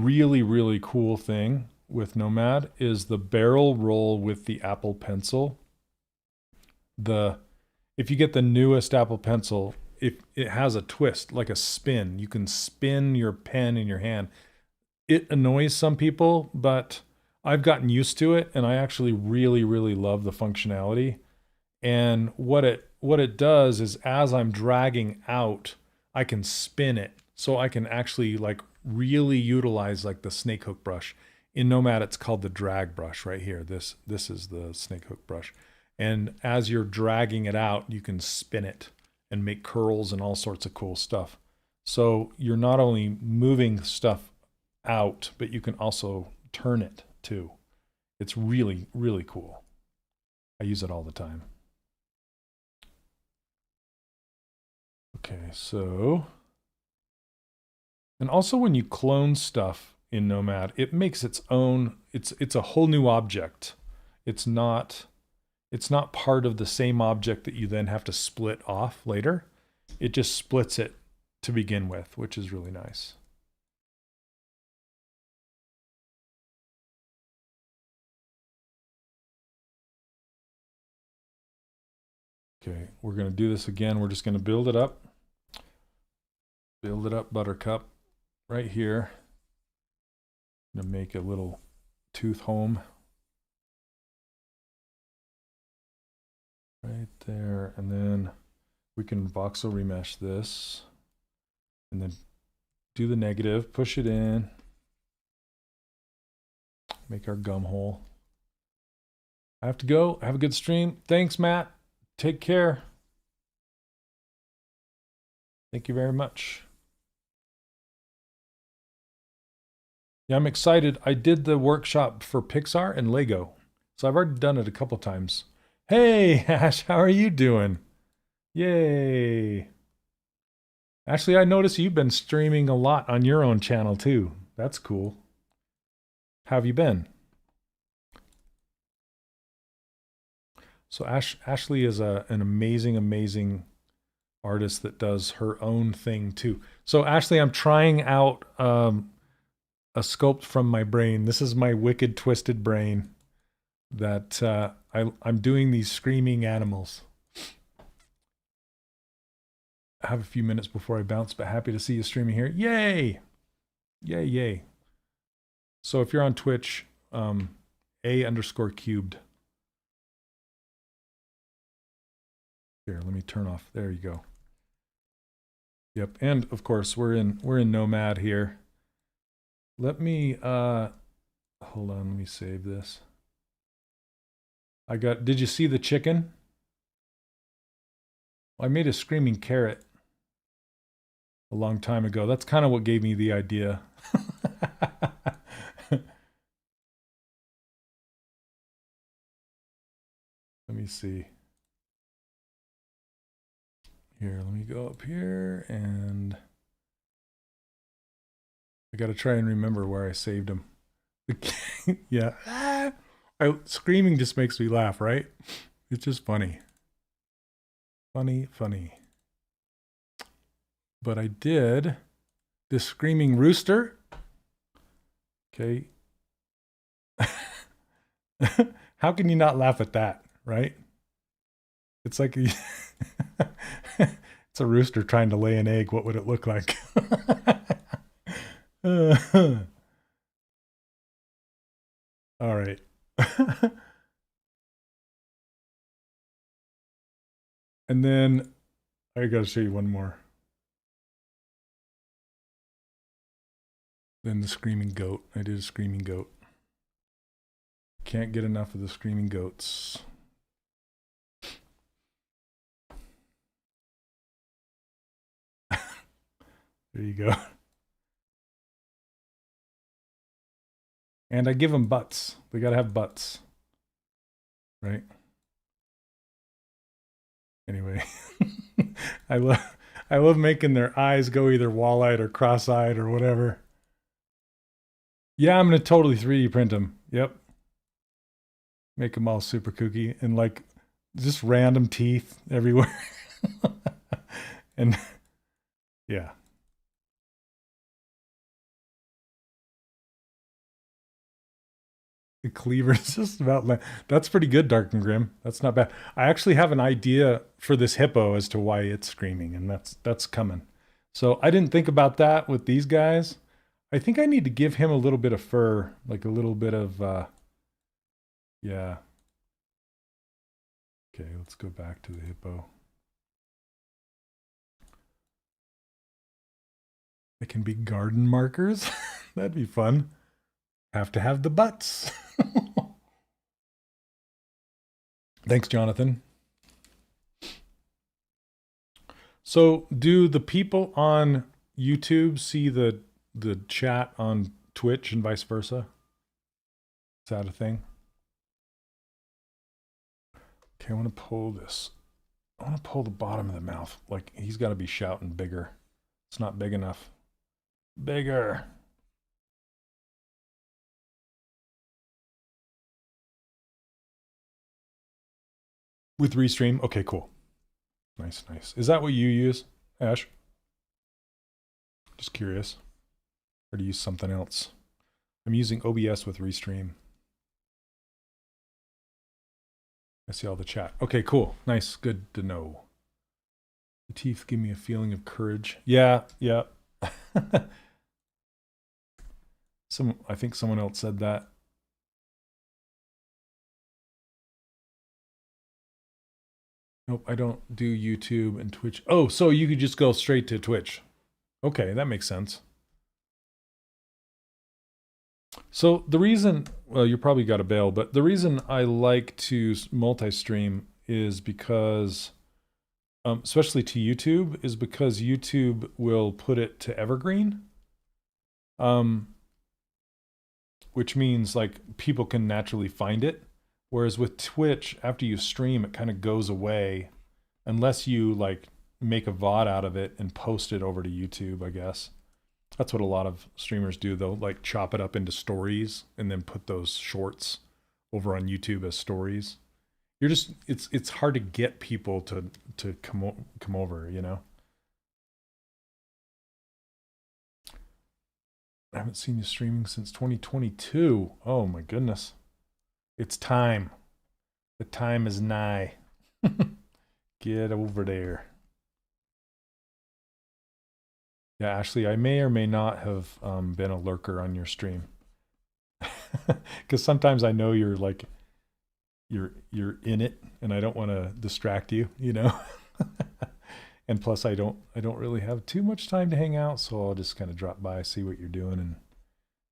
really cool thing with Nomad is the barrel roll with the Apple Pencil. If you get the newest Apple Pencil, it has a twist, like a spin. You can spin your pen in your hand. It annoys some people, but I've gotten used to it, and I actually really love the functionality. And what it does is, as I'm dragging out, I can spin it, so I can actually like really utilize like the snake hook brush. In Nomad, it's called the drag brush right here. This is the snake hook brush. And as you're dragging it out, you can spin it and make curls and all sorts of cool stuff. So you're not only moving stuff out, but you can also turn it too. It's really cool. I use it all the time. Okay, so And also when you clone stuff in Nomad, it makes its own, it's a whole new object. It's not part of the same object that you then have to split off later. It just splits it to begin with, which is really nice. Okay, we're going to do this again. We're just going to build it up. Build it up, Buttercup, right here. I'm going to make a little tooth home. Right there, and then we can voxel remesh this, and then do the negative, push it in, make our gum hole. I have to go. Have a good stream. Thanks, Matt. Take care. Thank you very much. Yeah, I'm excited. I did the workshop for Pixar and Lego, so I've already done it a couple times. Hey, Ash, how are you doing? Yay. Actually, I noticed you've been streaming a lot on your own channel too. That's cool. How have you been? So Ashley is an amazing artist that does her own thing too. So Ashley, I'm trying out a sculpt from my brain. This is my wicked twisted brain that I'm doing these screaming animals. I have a few minutes before I bounce, but happy to see you streaming here. Yay! Yay, yay. So if you're on Twitch, A_cubed. Here, let me turn off. There you go. Yep, and of course we're in Nomad here. Let me hold on, let me save this. Did you see the chicken? I made a screaming carrot a long time ago. That's kind of what gave me the idea. Let me see. Here, let me go up here, and I got to try and remember where I saved them. Yeah. Screaming just makes me laugh, right? It's just funny. Funny. But I did this screaming rooster. Okay. How can you not laugh at that, right? It's like it's a rooster trying to lay an egg. What would it look like? All right. And then I gotta show you one more. Then the screaming goat. I did a screaming goat. Can't get enough of the screaming goats. There you go. And I give them butts. They gotta have butts. Right? Anyway. I love making their eyes go either wall-eyed or cross-eyed or whatever. Yeah, I'm gonna totally 3D print them. Yep. Make them all super kooky and like just random teeth everywhere. And yeah. The cleaver's just about that's pretty good, Dark and Grim. That's not bad. I actually have an idea for this hippo as to why it's screaming, and that's coming. So I didn't think about that with these guys. I think I need to give him a little bit of fur, like a little bit of yeah. Okay, let's go back to the hippo. They can be garden markers. That'd be fun. Have to have the butts. Thanks, Jonathan. So do the people on YouTube see the chat on Twitch and vice versa? Is that a thing? Okay, I want to pull this. I want to pull the bottom of the mouth. Like, he's got to be shouting bigger. It's not big enough. Bigger. With Restream? Okay, cool. Nice, nice. Is that what you use, Ash? Just curious. Or do you use something else? I'm using OBS with Restream. I see all the chat. Okay, cool. Nice. Good to know. The teeth give me a feeling of courage. Yeah, yeah. I think someone else said that. Nope, I don't do YouTube and Twitch. Oh, so you could just go straight to Twitch. Okay, that makes sense. So the reason, well, you probably got to bail, but the reason I like to multi-stream is because, especially to YouTube, is because YouTube will put it to evergreen. Which means like people can naturally find it. Whereas with Twitch, after you stream, it kind of goes away unless you like make a VOD out of it and post it over to YouTube, I guess. That's what a lot of streamers do. They'll like chop it up into stories and then put those shorts over on YouTube as stories. You're just, it's hard to get people to come over, you know? I haven't seen you streaming since 2022. Oh my goodness. It's time. The time is nigh. Get over there. Yeah, Ashley, I may or may not have been a lurker on your stream. Because sometimes I know you're like, you're in it and I don't want to distract you, you know? And plus I don't really have too much time to hang out, so I'll just kind of drop by, see what you're doing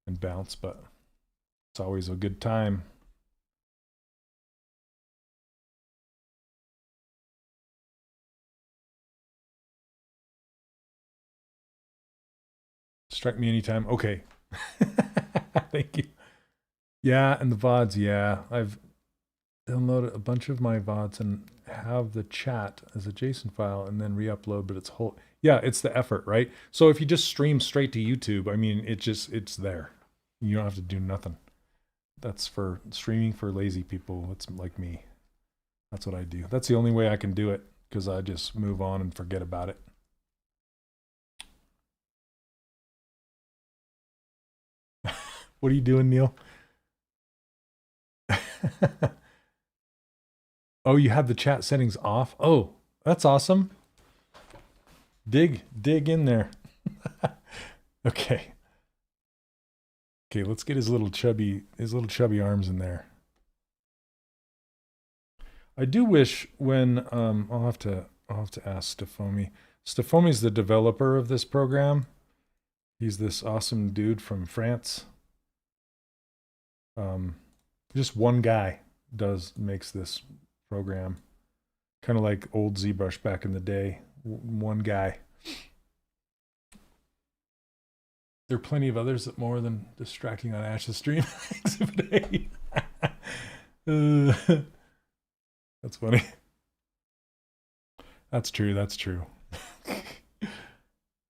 and bounce, but it's always a good time. Strike me anytime. Okay. Thank you. Yeah, and the VODs, yeah. I've downloaded a bunch of my VODs and have the chat as a JSON file and then re-upload, but it's whole. Yeah, it's the effort, right? So if you just stream straight to YouTube, I mean, it's there. You don't have to do nothing. That's for streaming for lazy people. It's like me. That's what I do. That's the only way I can do it because I just move on and forget about it. What are you doing, Neil? Oh, you have the chat settings off? Oh, that's awesome. Dig in there. Okay. Okay, let's get his little chubby arms in there. I do wish when I'll have to ask Stefomi. Stefomi's the developer of this program. He's this awesome dude from France. Just one guy makes this program, kind of like old ZBrush back in the day. One guy. There are plenty of others that more than distracting on Ash's stream. Exhibit A. That's funny. That's true. That's true.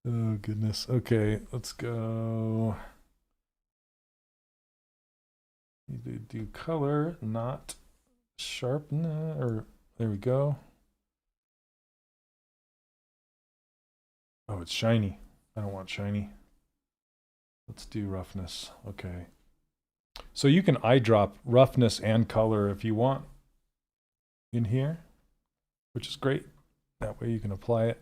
Oh goodness. Okay, let's go. Need to do color, not sharpen, or there we go. Oh, it's shiny. I don't want shiny. Let's do roughness. Okay. So you can eyedrop roughness and color if you want in here, which is great. That way you can apply it.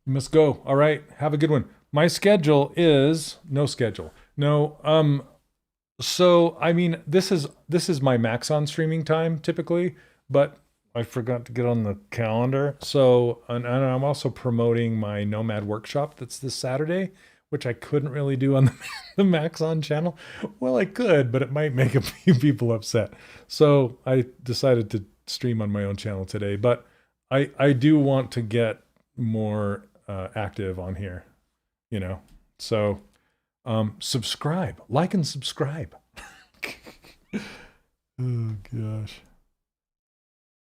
You must go. All right. Have a good one. My schedule is no schedule. No. So I mean, this is my max on streaming time typically, but I forgot to get on the calendar. So, and I'm also promoting my Nomad workshop that's this Saturday, which I couldn't really do on the Max On channel. Well, I could, but it might make a few people upset. So I decided to stream on my own channel today. But I do want to get more active on here, you know. So subscribe, like and subscribe. Oh gosh.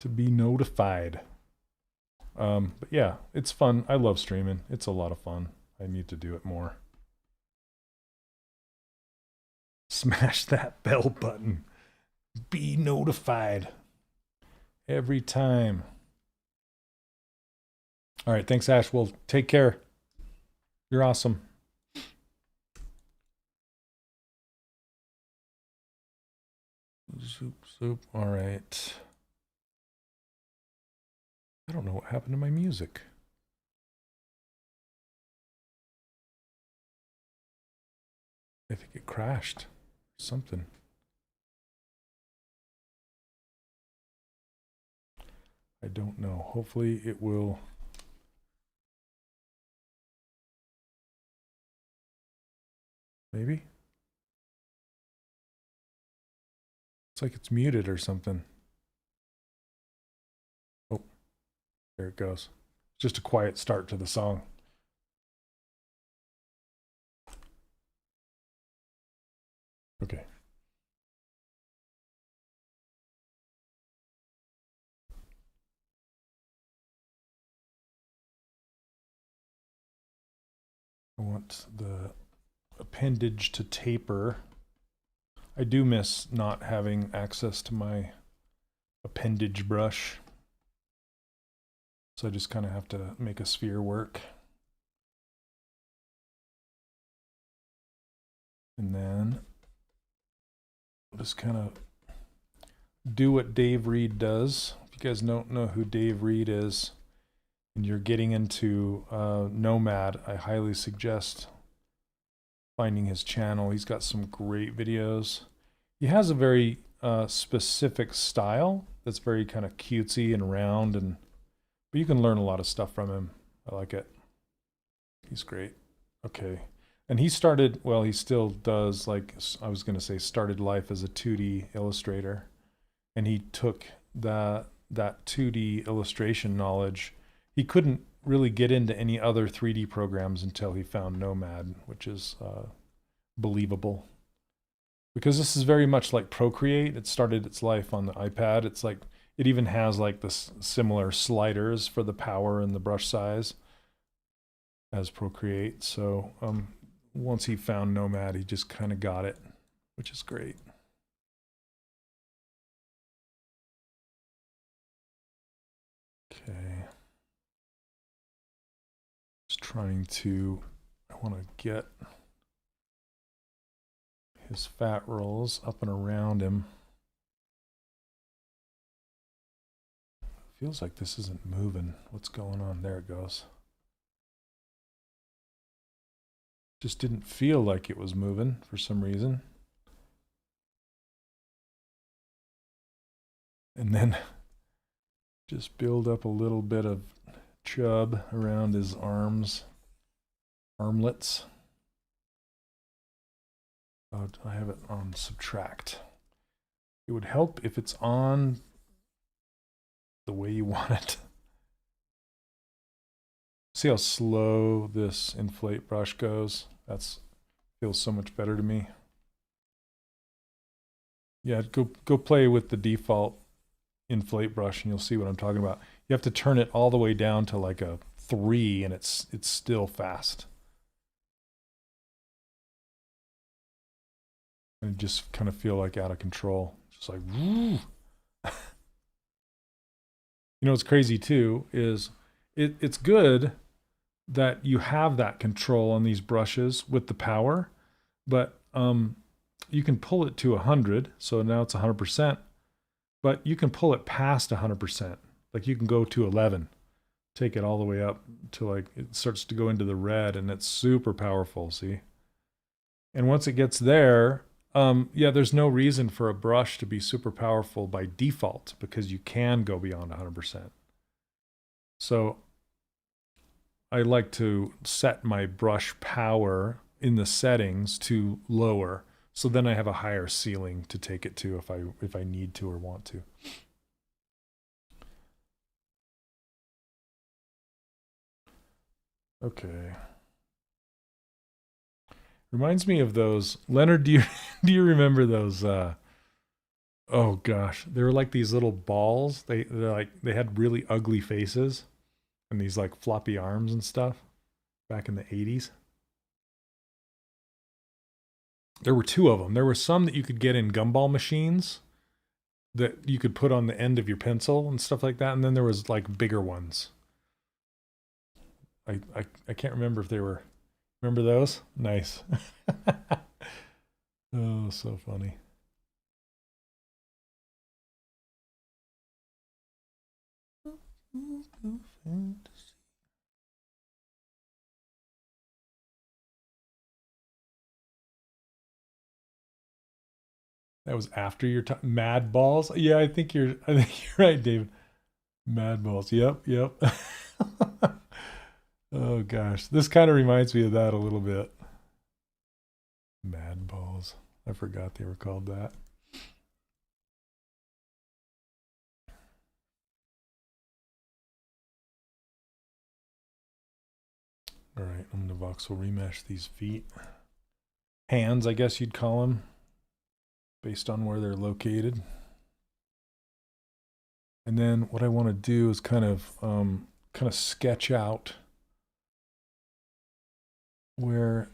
To be notified. But yeah, it's fun. I love streaming. It's a lot of fun. I need to do it more. Smash that bell button. Be notified every time. All right, thanks, Ash. Well, take care. You're awesome. Zoop, zoop. All right. I don't know what happened to my music. I think it crashed. Something. I don't know. Hopefully it will. Maybe? It's like it's muted or something. Oh, there it goes. Just a quiet start to the song. Okay. I want the appendage to taper. I do miss not having access to my appendage brush. So I just kind of have to make a sphere work. And then I'll just kind of do what Dave Reed does. If you guys don't know who Dave Reed is, and you're getting into Nomad, I highly suggest finding his channel. He's got some great videos. He has a very specific style that's very kind of cutesy and round, but you can learn a lot of stuff from him. I like it. He's great. Okay. And he started, well, he still does, like I was going to say, started life as a 2D illustrator. And he took that 2D illustration knowledge. He couldn't really get into any other 3D programs until he found Nomad, which is believable. Because this is very much like Procreate. It started its life on the iPad. It's like, it even has like the similar sliders for the power and the brush size as Procreate. So once he found Nomad, he just kind of got it, which is great. Okay. Just trying to, I want to get his fat rolls up and around him. Feels like this isn't moving. What's going on? There it goes. Just didn't feel like it was moving for some reason. And then just build up a little bit of chub around his arms, armlets. Oh, I have it on subtract. It would help if it's on the way you want it. See how slow this inflate brush goes? That's feels so much better to me. Yeah, go play with the default inflate brush and you'll see what I'm talking about. You have to turn it all the way down to like a 3 and it's still fast. And it just kind of feel like out of control. Just like, woo. You know what's crazy too is it's good that you have that control on these brushes with the power, but you can pull it to 100, so now it's 100%, but you can pull it past 100%. Like you can go to 11, take it all the way up to like, it starts to go into the red and it's super powerful, see? And once it gets there, yeah, there's no reason for a brush to be super powerful by default because you can go beyond 100%. So I like to set my brush power in the settings to lower, so then I have a higher ceiling to take it to if I need to or want to. Okay. Reminds me of those. Leonard, do you remember those oh gosh, they were like these little balls. They had really ugly faces. and these like floppy arms and stuff back in the 80s. There were two of them. There were some that you could get in gumball machines that you could put on the end of your pencil and stuff like that. And then there was like bigger ones. I can't remember if they were, remember those? Nice. Oh, so funny. That was after your time. Mad Balls? Yeah, I think you're right, David. Mad Balls. Yep, yep. Oh gosh. This kind of reminds me of that a little bit. Mad Balls. I forgot they were called that. All right, I'm going to voxel remesh these feet. Hands, I guess you'd call them, based on where they're located. And then what I want to do is kind of sketch out where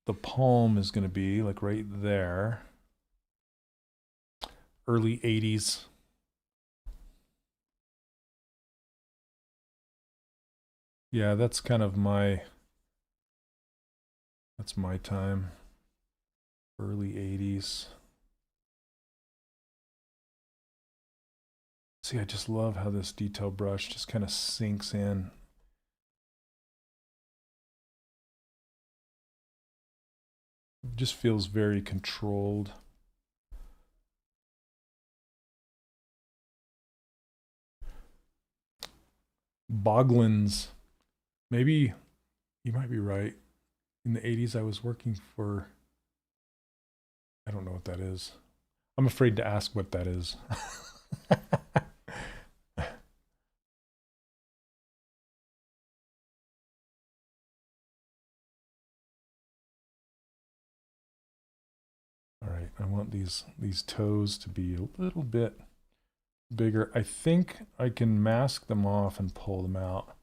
the palm is going to be, like right there. Early 80s. Yeah, that's kind of my time. Early 80s. See, I just love how this detail brush just kind of sinks in. It just feels very controlled. Boglins. Maybe you might be right. In the 80s, I was working for, I don't know what that is. I'm afraid to ask what that is. All right, I want these toes to be a little bit bigger. I think I can mask them off and pull them out.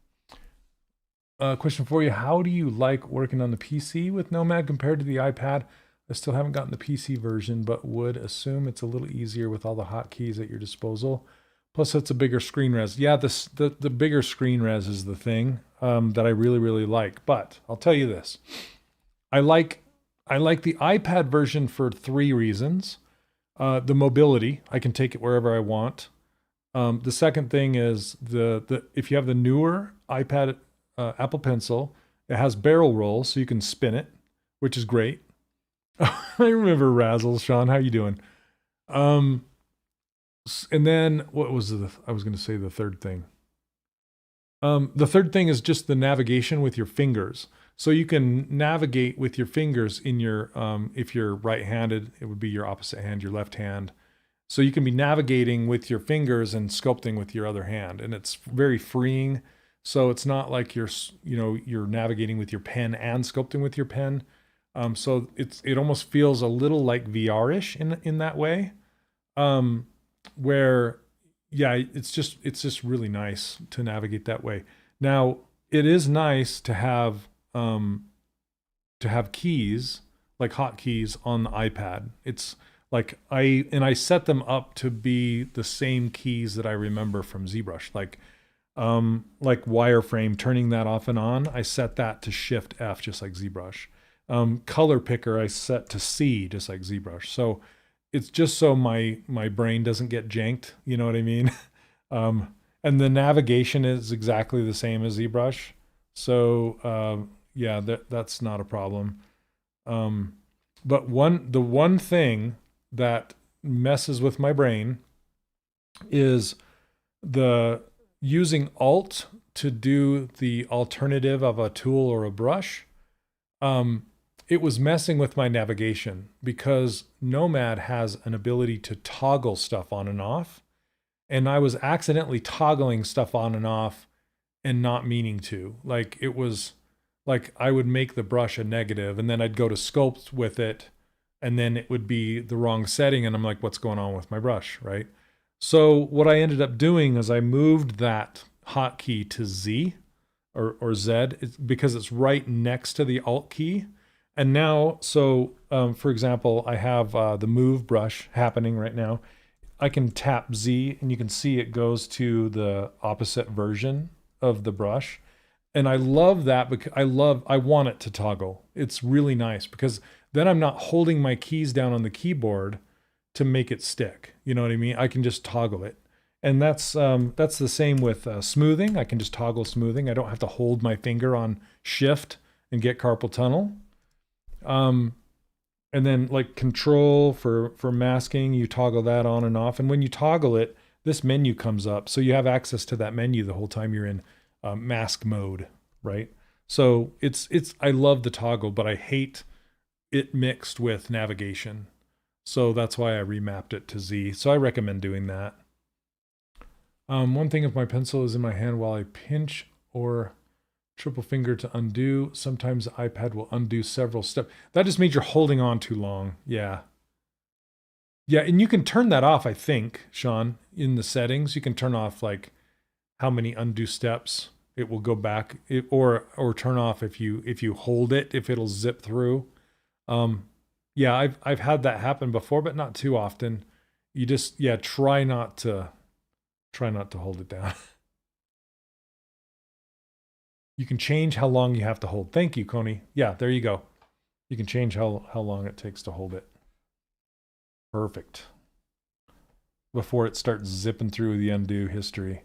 Question for you. How do you like working on the PC with Nomad compared to the iPad? I still haven't gotten the PC version, but would assume it's a little easier with all the hotkeys at your disposal. Plus, it's a bigger screen res. Yeah, the bigger screen res is the thing that I really, really like. But I'll tell you this. I like the iPad version for 3 reasons. The mobility. I can take it wherever I want. The second thing is if you have the newer iPad Apple Pencil, it has barrel roll, so you can spin it, which is great. I remember Razzle. Sean, how you doing? And then what was I was going to say the third thing. The third thing is just the navigation with your fingers. So you can navigate with your fingers in your, if you're right-handed, it would be your opposite hand, your left hand. So you can be navigating with your fingers and sculpting with your other hand, and it's very freeing. So it's not like you're navigating with your pen and sculpting with your pen. So it almost feels a little like VR-ish in that way, where yeah, it's just really nice to navigate that way. Now it is nice to have keys like hotkeys on the iPad. It's like I set them up to be the same keys that I remember from ZBrush, like wireframe, turning that off and on. I set that to Shift F, just like ZBrush. Color picker I set to C, just like ZBrush. So it's just so my brain doesn't get janked, you know what I mean? And the navigation is exactly the same as ZBrush. So yeah, that's not a problem. But the one thing that messes with my brain is the using Alt to do the alternative of a tool or a brush. It was messing with my navigation because Nomad has an ability to toggle stuff on and off. And I was accidentally toggling stuff on and off and not meaning to. Like it was like I would make the brush a negative and then I'd go to sculpt with it and then it would be the wrong setting. And I'm like, what's going on with my brush, right? So what I ended up doing is I moved that hotkey to Z or Z because it's right next to the Alt key. And now, so for example, I have the move brush happening right now. I can tap Z and you can see it goes to the opposite version of the brush. And I love that because I want it to toggle. It's really nice because then I'm not holding my keys down on the keyboard to make it stick. You know what I mean? I can just toggle it. And that's the same with smoothing. I can just toggle smoothing. I don't have to hold my finger on shift and get carpal tunnel. And then like control for masking, you toggle that on and off. And when you toggle it, this menu comes up. So you have access to that menu the whole time you're in mask mode, right? So I love the toggle, but I hate it mixed with navigation. So that's why I remapped it to Z. So I recommend doing that. One thing, if my pencil is in my hand while I pinch or triple finger to undo, sometimes the iPad will undo several steps. That just means you're holding on too long. Yeah. Yeah, and you can turn that off, I think, Sean, in the settings. You can turn off like how many undo steps it will go back, or turn off if you hold it, if it'll zip through. Yeah, I've had that happen before, but not too often. You just, yeah, try not to hold it down. You can change how long you have to hold. Thank you, Coney. Yeah, there you go. You can change how long it takes to hold it. Perfect. Before it starts zipping through the undo history.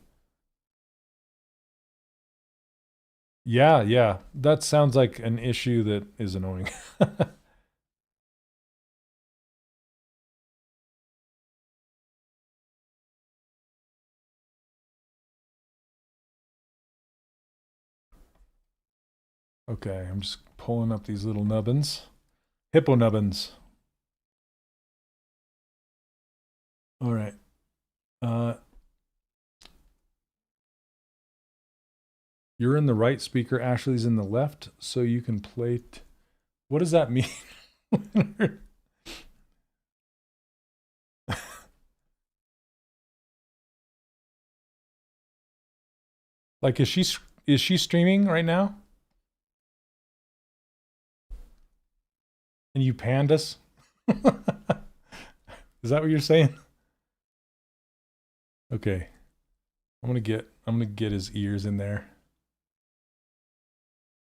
Yeah, yeah. That sounds like an issue that is annoying. Okay, I'm just pulling up these little nubbins. Hippo nubbins. All right. You're in the right speaker, Ashley's in the left, so you can play. What does that mean? Like, is she streaming right now? And you panned us? Is that what you're saying? Okay. I'm gonna get his ears in there.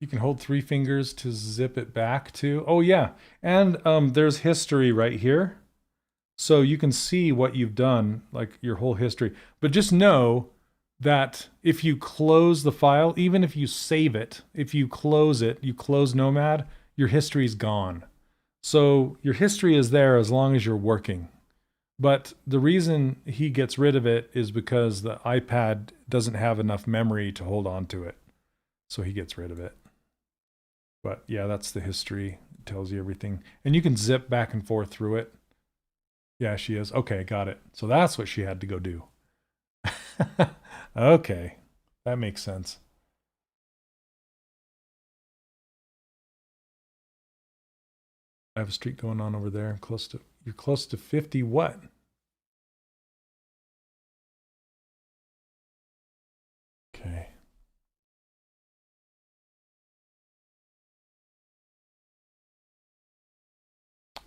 You can hold 3 fingers to zip it back too. Oh yeah, and there's history right here. So you can see what you've done, like your whole history. But just know that if you close the file, even if you save it, if you close it, you close Nomad, your history's gone. So your history is there as long as you're working. But the reason he gets rid of it is because the iPad doesn't have enough memory to hold on to it. So he gets rid of it. But yeah, that's the history. It tells you everything. And you can zip back and forth through it. Yeah, she is. Okay, got it. So that's what she had to go do. Okay, that makes sense. I have a streak going on over there. You're close to 50 what? Okay.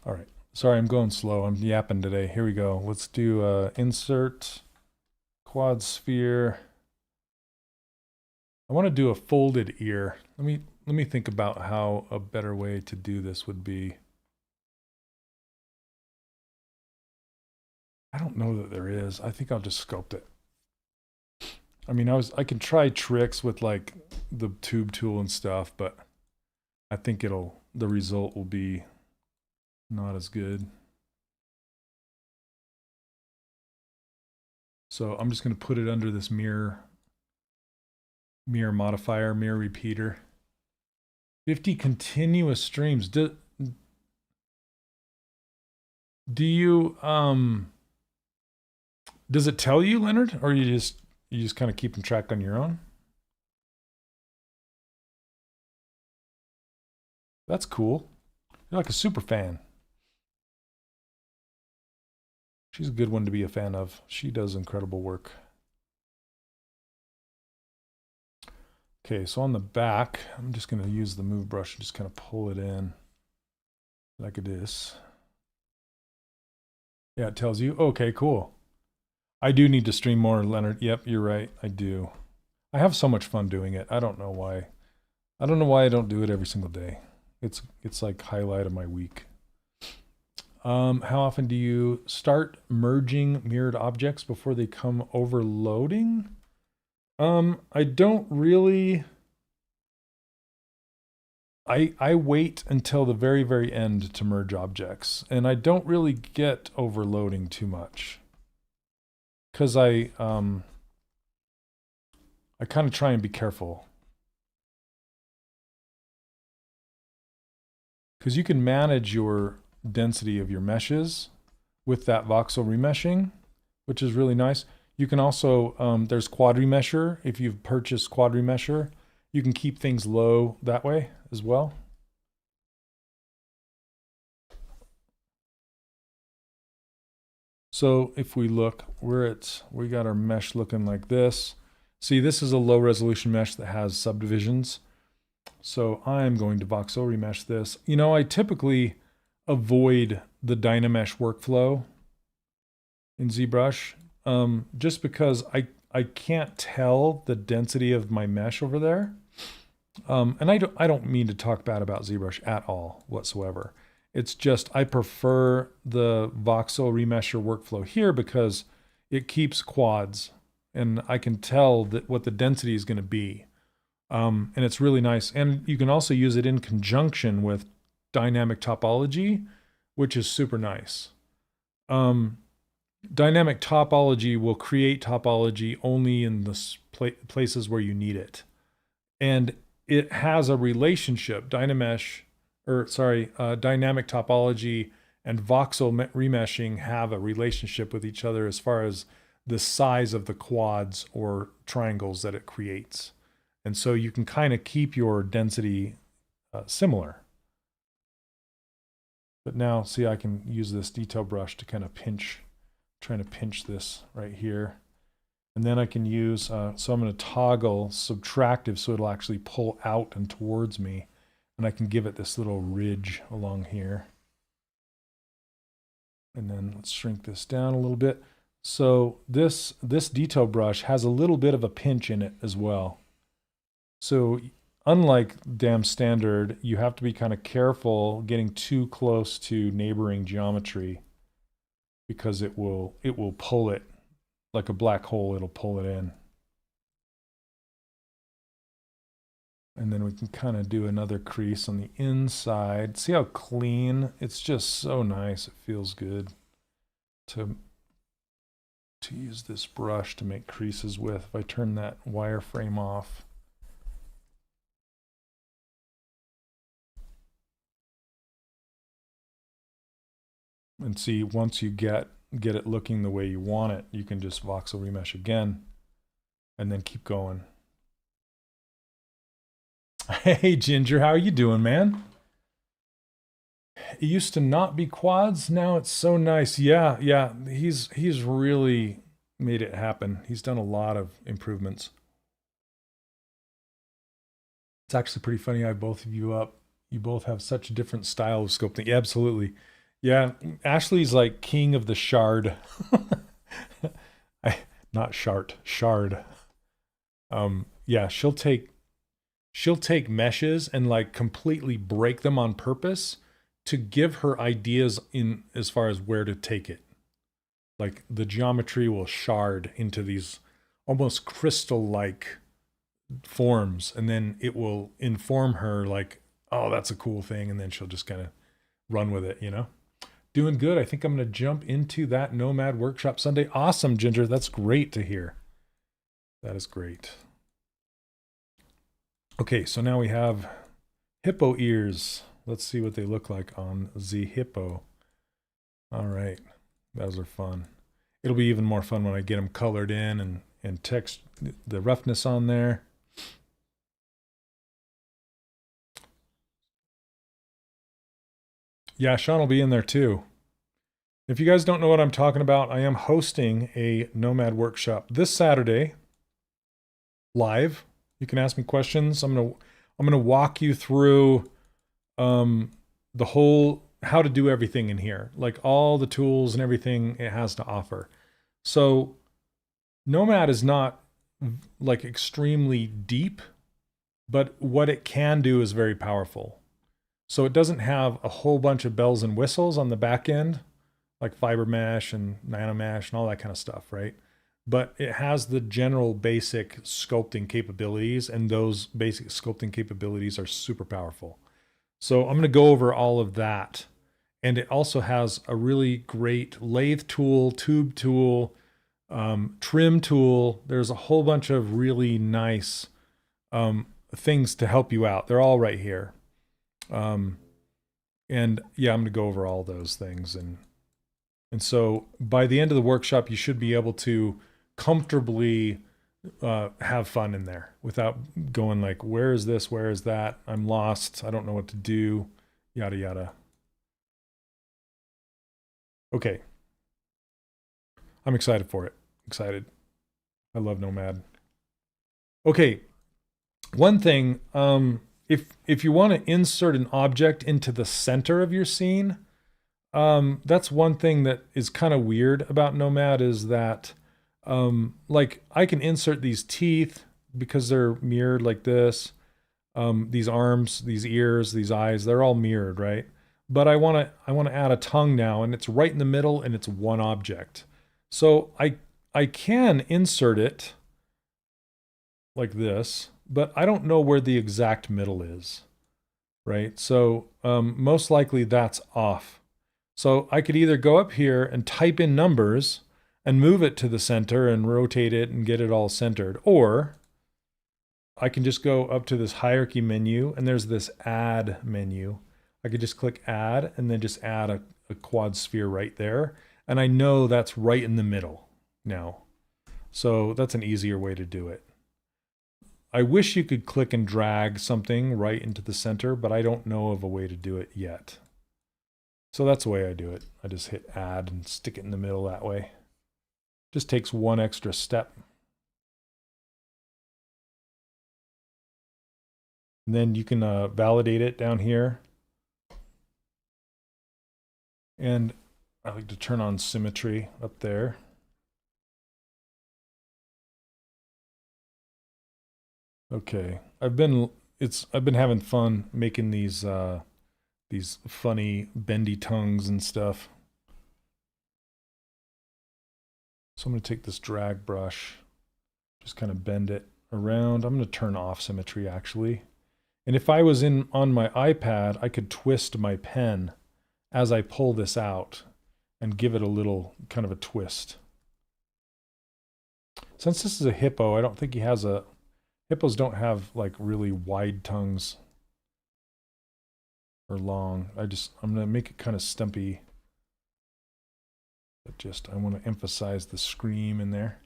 All right. Sorry, I'm going slow. I'm yapping today. Here we go. Let's do insert quad sphere. I want to do a folded ear. Let me think about how a better way to do this would be. I don't know that there is. I think I'll just sculpt it. I mean, I can try tricks with like the tube tool and stuff, but I think the result will be not as good. So I'm just going to put it under this mirror modifier, mirror repeater. 50 continuous streams. Do you does it tell you, Leonard, or you just kind of keeping track on your own? That's cool. You're like a super fan. She's a good one to be a fan of. She does incredible work. Okay, so on the back, I'm just going to use the move brush and just kind of pull it in like this. Yeah, it tells you. Okay, cool. I do need to stream more, Leonard. Yep, you're right. I do. I have so much fun doing it. I don't know why. I don't know why I don't do it every single day. It's like highlight of my week. How often do you start merging mirrored objects before they come overloading? I don't really. I wait until the very, very end to merge objects, and I don't really get overloading too much. Because I kind of try and be careful. Because you can manage your density of your meshes with that voxel remeshing, which is really nice. You can also, there's quad remesher. If you've purchased quad remesher, you can keep things low that way as well. So if we look, we got our mesh looking like this. See, this is a low resolution mesh that has subdivisions. So I'm going to voxel remesh this. You know, I typically avoid the Dynamesh workflow in ZBrush just because I can't tell the density of my mesh over there. And I don't mean to talk bad about ZBrush at all whatsoever. It's just I prefer the voxel remesher workflow here because it keeps quads and I can tell that what the density is going to be. And it's really nice. And you can also use it in conjunction with dynamic topology, which is super nice. Dynamic topology will create topology only in the places where you need it. And it has a relationship, dynamic topology and voxel remeshing have a relationship with each other as far as the size of the quads or triangles that it creates. And so you can kind of keep your density similar. But now, see, I can use this detail brush to kind of trying to pinch this right here. And then I can use, so I'm going to toggle subtractive so it'll actually pull out and towards me. And I can give it this little ridge along here. And then let's shrink this down a little bit. So this detail brush has a little bit of a pinch in it as well. So unlike damn standard, you have to be kind of careful getting too close to neighboring geometry because it will pull it like a black hole. It'll pull it in. And then we can kind of do another crease on the inside. See how clean? It's just so nice. It feels good to use this brush to make creases with. If I turn that wireframe off. And see, once you get it looking the way you want it, you can just voxel remesh again and then keep going. Hey Ginger, how are you doing, man? It used to not be quads, now it's so nice. Yeah, he's really made it happen. He's done a lot of improvements. It's actually pretty funny I have both of you up. You both have such a different style of sculpting. Yeah, absolutely. Yeah, Ashley's like king of the shard. Not shart, shard. Yeah, she'll take meshes and like completely break them on purpose to give her ideas in as far as where to take it. Like the geometry will shard into these almost crystal-like forms, and then it will inform her like, oh, that's a cool thing, and then she'll just kind of run with it, you know? Doing good. I think I'm going to jump into that Nomad workshop Sunday. Awesome, Ginger. That's great to hear. That is great. Okay, so now we have hippo ears. Let's see what they look like on the hippo. All right, those are fun. It'll be even more fun when I get them colored in and text the roughness on there. Yeah, Sean will be in there too. If you guys don't know what I'm talking about, I am hosting a Nomad workshop this Saturday, live. You can ask me questions. I'm gonna walk you through the whole how to do everything in here, like all the tools and everything it has to offer. So Nomad is not like extremely deep, but what it can do is very powerful. So it doesn't have a whole bunch of bells and whistles on the back end, like fiber mesh and nano mesh and all that kind of stuff, right? But it has the general basic sculpting capabilities, and those basic sculpting capabilities are super powerful. So I'm going to go over all of that. And it also has a really great lathe tool, tube tool, trim tool. There's a whole bunch of really nice things to help you out. They're all right here. And yeah, I'm going to go over all those things. And so by the end of the workshop, you should be able to comfortably have fun in there without going like, where is this? Where is that? I'm lost. I don't know what to do. Yada, yada. Okay. I'm excited for it. Excited. I love Nomad. Okay. One thing, if you want to insert an object into the center of your scene, that's one thing that is kind of weird about Nomad is that, like I can insert these teeth because they're mirrored like this. These arms, these ears, these eyes, they're all mirrored, right? But I want to add a tongue now, and it's right in the middle, and it's one object. So I can insert it like this, but I don't know where the exact middle is, right? So most likely that's off. So I could either go up here and type in numbers and move it to the center and rotate it and get it all centered, or I can just go up to this hierarchy menu, and there's this add menu. I could just click add and then just add a quad sphere right there. And I know that's right in the middle now. So that's an easier way to do it. I wish you could click and drag something right into the center, but I don't know of a way to do it yet. So that's the way I do it. I just hit add and stick it in the middle that way. Just takes one extra step. And then you can validate it down here. And I like to turn on symmetry up there. Okay, I've been having fun making these funny bendy tongues and stuff. So I'm going to take this drag brush, just kind of bend it around. I'm going to turn off symmetry actually. And if I was on my iPad, I could twist my pen as I pull this out and give it a little kind of a twist. Since this is a hippo, I don't think he has a... Hippos don't have like really wide tongues or long. I'm going to make it kind of stumpy. But I want to emphasize the scream in there.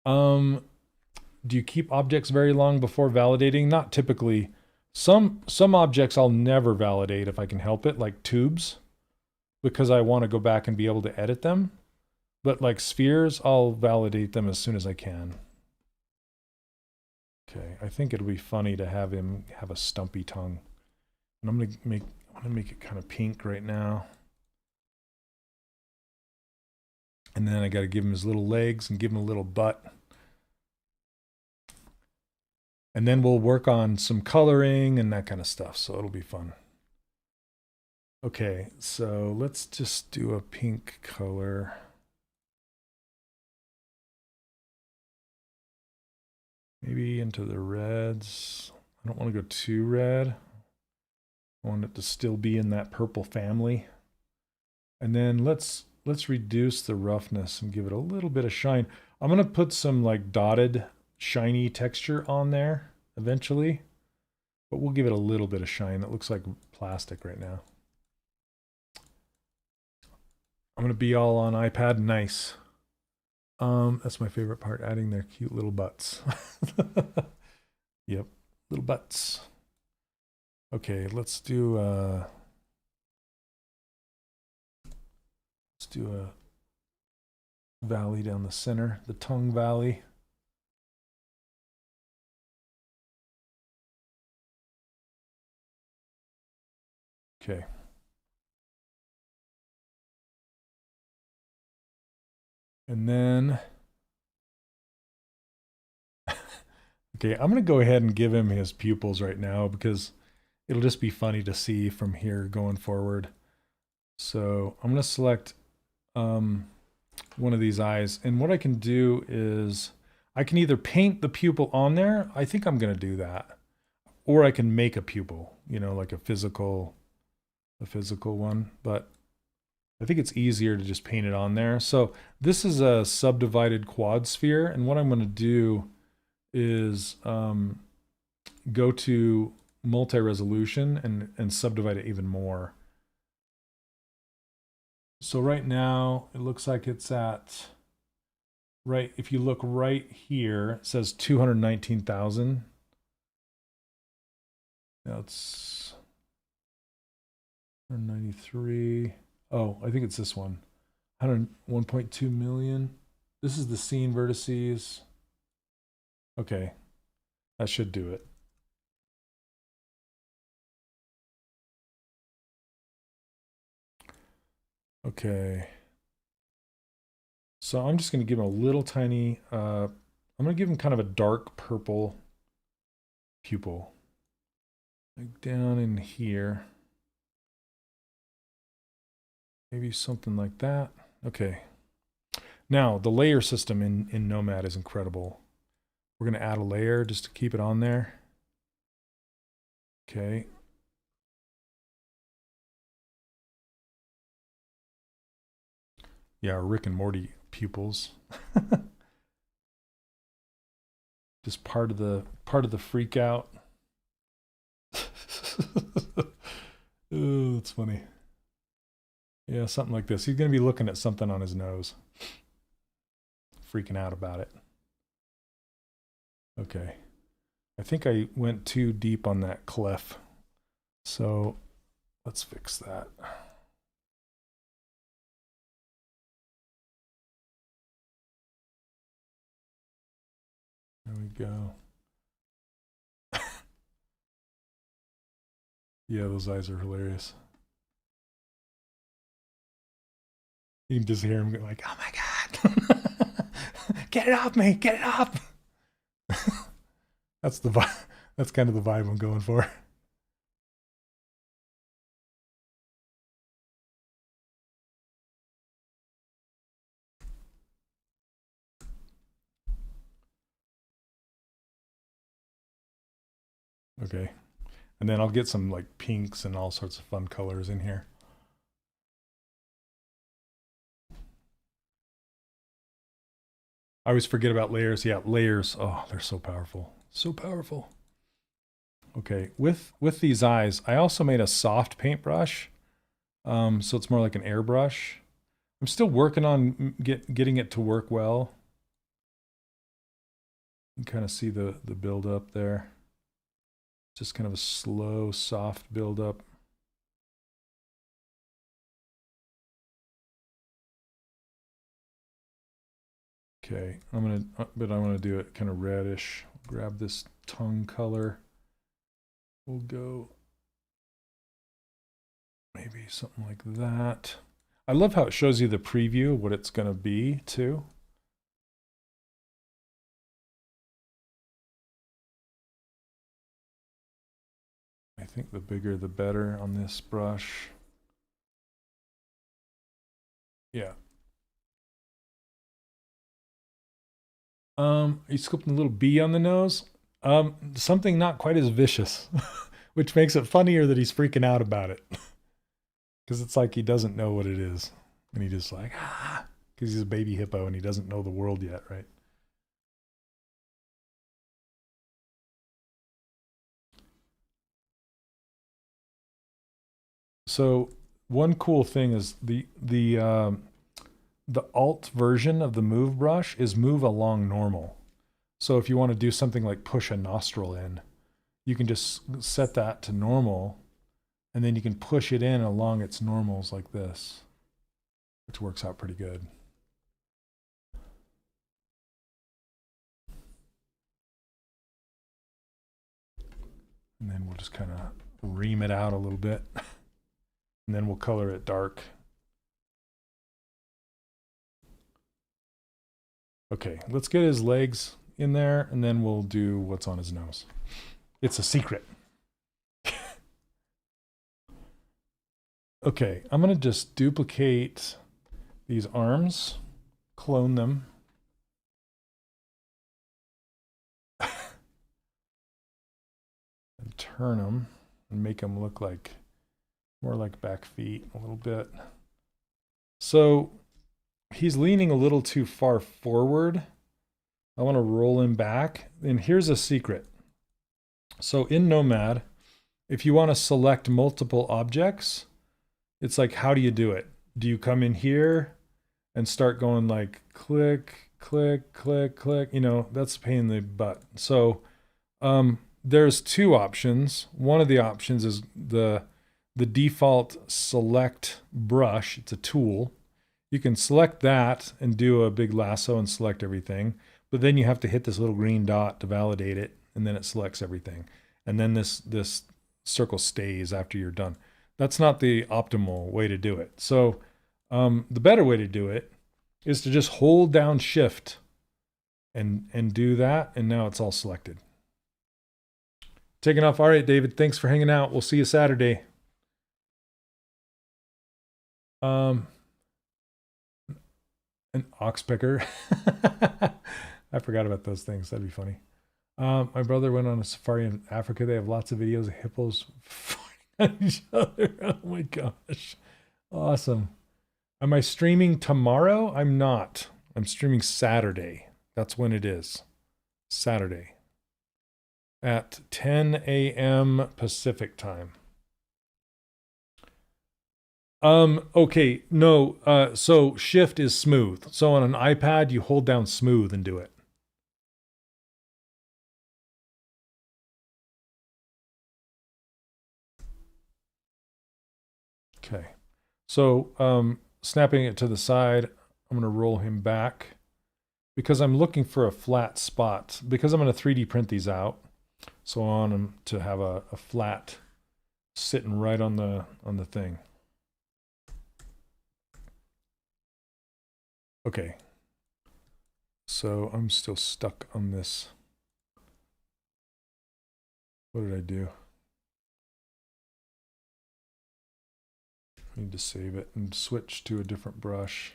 Do you keep objects very long before validating? Not typically. Some objects I'll never validate if I can help it, like tubes, because I want to go back and be able to edit them. But like spheres, I'll validate them as soon as I can. Okay, I think it'll be funny to have him have a stumpy tongue. And I'm gonna make it kind of pink right now. And then I got to give him his little legs and give him a little butt. And then we'll work on some coloring and that kind of stuff, so it'll be fun. Okay, so let's just do a pink color. Maybe into the reds. I don't want to go too red. I want it to still be in that purple family. And then let's reduce the roughness and give it a little bit of shine. I'm going to put some like dotted shiny texture on there eventually, but we'll give it a little bit of shine. It looks like plastic right now. I'm going to be all on iPad. Nice. That's my favorite part, adding their cute little butts. Yep, little butts. Okay, let's do a valley down the center, the tongue valley. Okay. And then, okay, I'm going to go ahead and give him his pupils right now because it'll just be funny to see from here going forward. So I'm going to select one of these eyes. And what I can do is I can either paint the pupil on there. I think I'm going to do that. Or I can make a pupil, you know, like a physical one. But I think it's easier to just paint it on there. So this is a subdivided quad sphere. And what I'm going to do is go to multi-resolution and subdivide it even more. So right now it looks like it's at, right, if you look right here, it says 219,000. Now it's 193. Oh, I think it's this one. 101.2 million. This is the scene vertices. Okay, that should do it. Okay. So I'm just going to give him a little tiny, I'm going to give him kind of a dark purple pupil. Like down in here. Maybe something like that. Okay. Now, the layer system in Nomad is incredible. We're going to add a layer just to keep it on there. Okay. Yeah, Rick and Morty pupils. Just part of the freak out. Oh, that's funny. Yeah, something like this. He's going to be looking at something on his nose. Freaking out about it. Okay. I think I went too deep on that clef. So let's fix that. There we go. Yeah, those eyes are hilarious. You can just hear him like, oh my God. Get it off me. Get it off. That's the vibe. That's kind of the vibe I'm going for. Okay. And then I'll get some like pinks and all sorts of fun colors in here. I always forget about layers. Yeah, layers. Oh, they're so powerful. So powerful. Okay, with these eyes, I also made a soft paintbrush. So it's more like an airbrush. I'm still working on getting it to work well. You can kind of see the build up there. Just kind of a slow, soft build up. Okay, but I want to do it kind of reddish. Grab this tongue color. We'll go maybe something like that. I love how it shows you the preview, what it's going to be too. I think the bigger the better on this brush. Yeah. You sculpting a little bee on the nose. Something not quite as vicious, which makes it funnier that he's freaking out about it. Because it's like he doesn't know what it is. And he just like, because he's a baby hippo and he doesn't know the world yet, right? So one cool thing is the alt version of the move brush is move along normal. So if you want to do something like push a nostril in, you can just set that to normal, and then you can push it in along its normals like this, which works out pretty good. And then we'll just kind of ream it out a little bit. And then we'll color it dark. Okay, let's get his legs in there, and then we'll do what's on his nose. It's a secret. Okay, I'm going to just duplicate these arms, clone them. And turn them and make them look like more like back feet a little bit. So he's leaning a little too far forward. I want to roll him back. And here's a secret. So in Nomad, if you want to select multiple objects, it's like, how do you do it? Do you come in here and start going like click, click, click, click? You know, that's a pain in the butt. So there's two options. One of the options is the default select brush. It's a tool. You can select that and do a big lasso and select everything. But then you have to hit this little green dot to validate it, and then it selects everything. And then this circle stays after you're done. That's not the optimal way to do it. So the better way to do it is to just hold down Shift and do that, and now it's all selected. Taking off. All right, David, thanks for hanging out. We'll see you Saturday. An ox picker. I forgot about those things. That'd be funny. My brother went on a safari in Africa. They have lots of videos of hippos fighting at each other. Oh my gosh. Awesome. Am I streaming tomorrow? I'm not. I'm streaming Saturday. That's when it is. Saturday. At 10 a.m. Pacific time. Okay, no, so Shift is smooth. So on an iPad, you hold down smooth and do it. Okay, so snapping it to the side, I'm going to roll him back because I'm looking for a flat spot. Because I'm going to 3D print these out, so I want them to have a flat sitting right on the thing. Okay, so I'm still stuck on this. What did I do? I need to save it and switch to a different brush.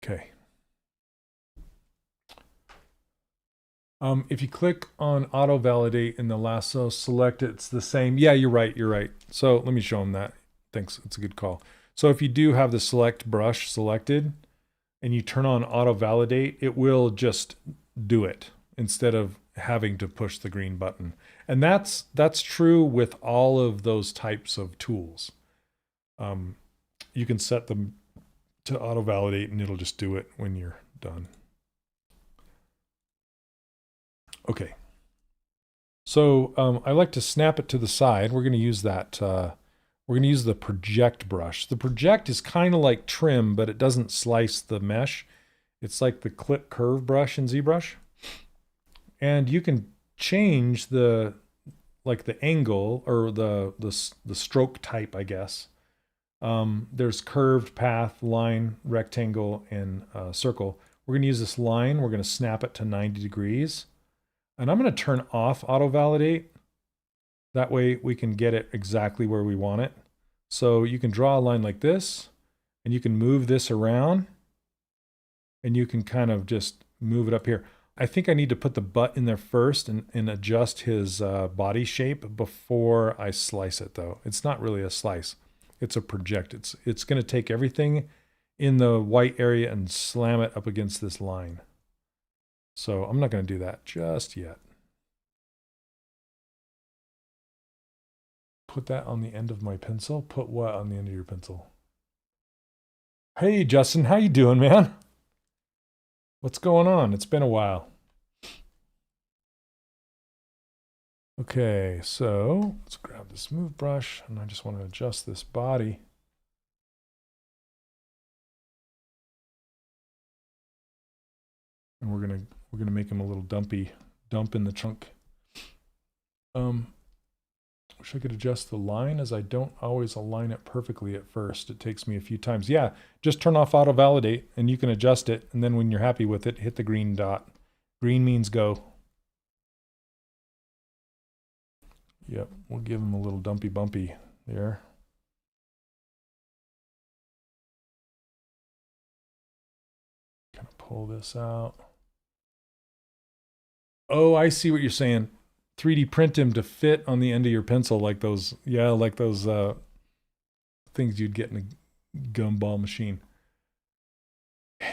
Okay. If you click on auto validate in the lasso, select it, it's the same. Yeah, you're right, you're right. So let me show them that. Thanks, it's a good call. So if you do have the select brush selected and you turn on auto validate, it will just do it instead of having to push the green button. And that's true with all of those types of tools. You can set them to auto validate and it'll just do it when you're done. Okay. So I like to snap it to the side. We're going to use that. We're going to use the project brush. The project is kind of like trim, but it doesn't slice the mesh. It's like the clip curve brush in ZBrush. And you can change the angle or the stroke type, I guess. There's curved, path, line, rectangle, and circle. We're going to use this line. We're going to snap it to 90 degrees. And I'm going to turn off auto validate. That way we can get it exactly where we want it. So you can draw a line like this, and you can move this around, and you can kind of just move it up here. I think I need to put the butt in there first and adjust his body shape before I slice it, though. It's not really a slice. It's a project. It's going to take everything in the white area and slam it up against this line. So I'm not going to do that just yet. Put that on the end of my pencil. Put what on the end of your pencil? Hey, Justin, how you doing, man? What's going on? It's been a while. Okay, so let's grab this smooth brush, and I just want to adjust this body. And we're gonna make him a little dump in the trunk. Wish I could adjust the line, as I don't always align it perfectly at first. It takes me a few times. Yeah, just turn off auto validate and you can adjust it. And then when you're happy with it, hit the green dot. Green means go. Yep, we'll give him a little dumpy bumpy there. Kind of pull this out. Oh, I see what you're saying. 3D print him to fit on the end of your pencil, like those, yeah, like those things you'd get in a gumball machine.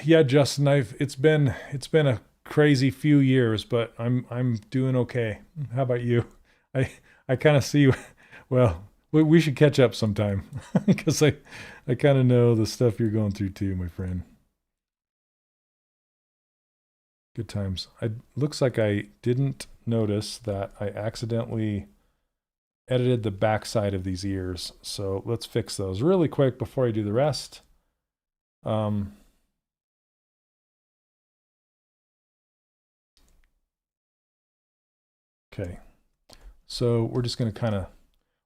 Yeah, Justin, it's been a crazy few years, but I'm doing okay. How about you? I kind of see. Well, we should catch up sometime because I kind of know the stuff you're going through too, my friend. Good times. Looks like I didn't notice that I accidentally edited the backside of these ears. So let's fix those really quick before I do the rest. Okay. So we're just going to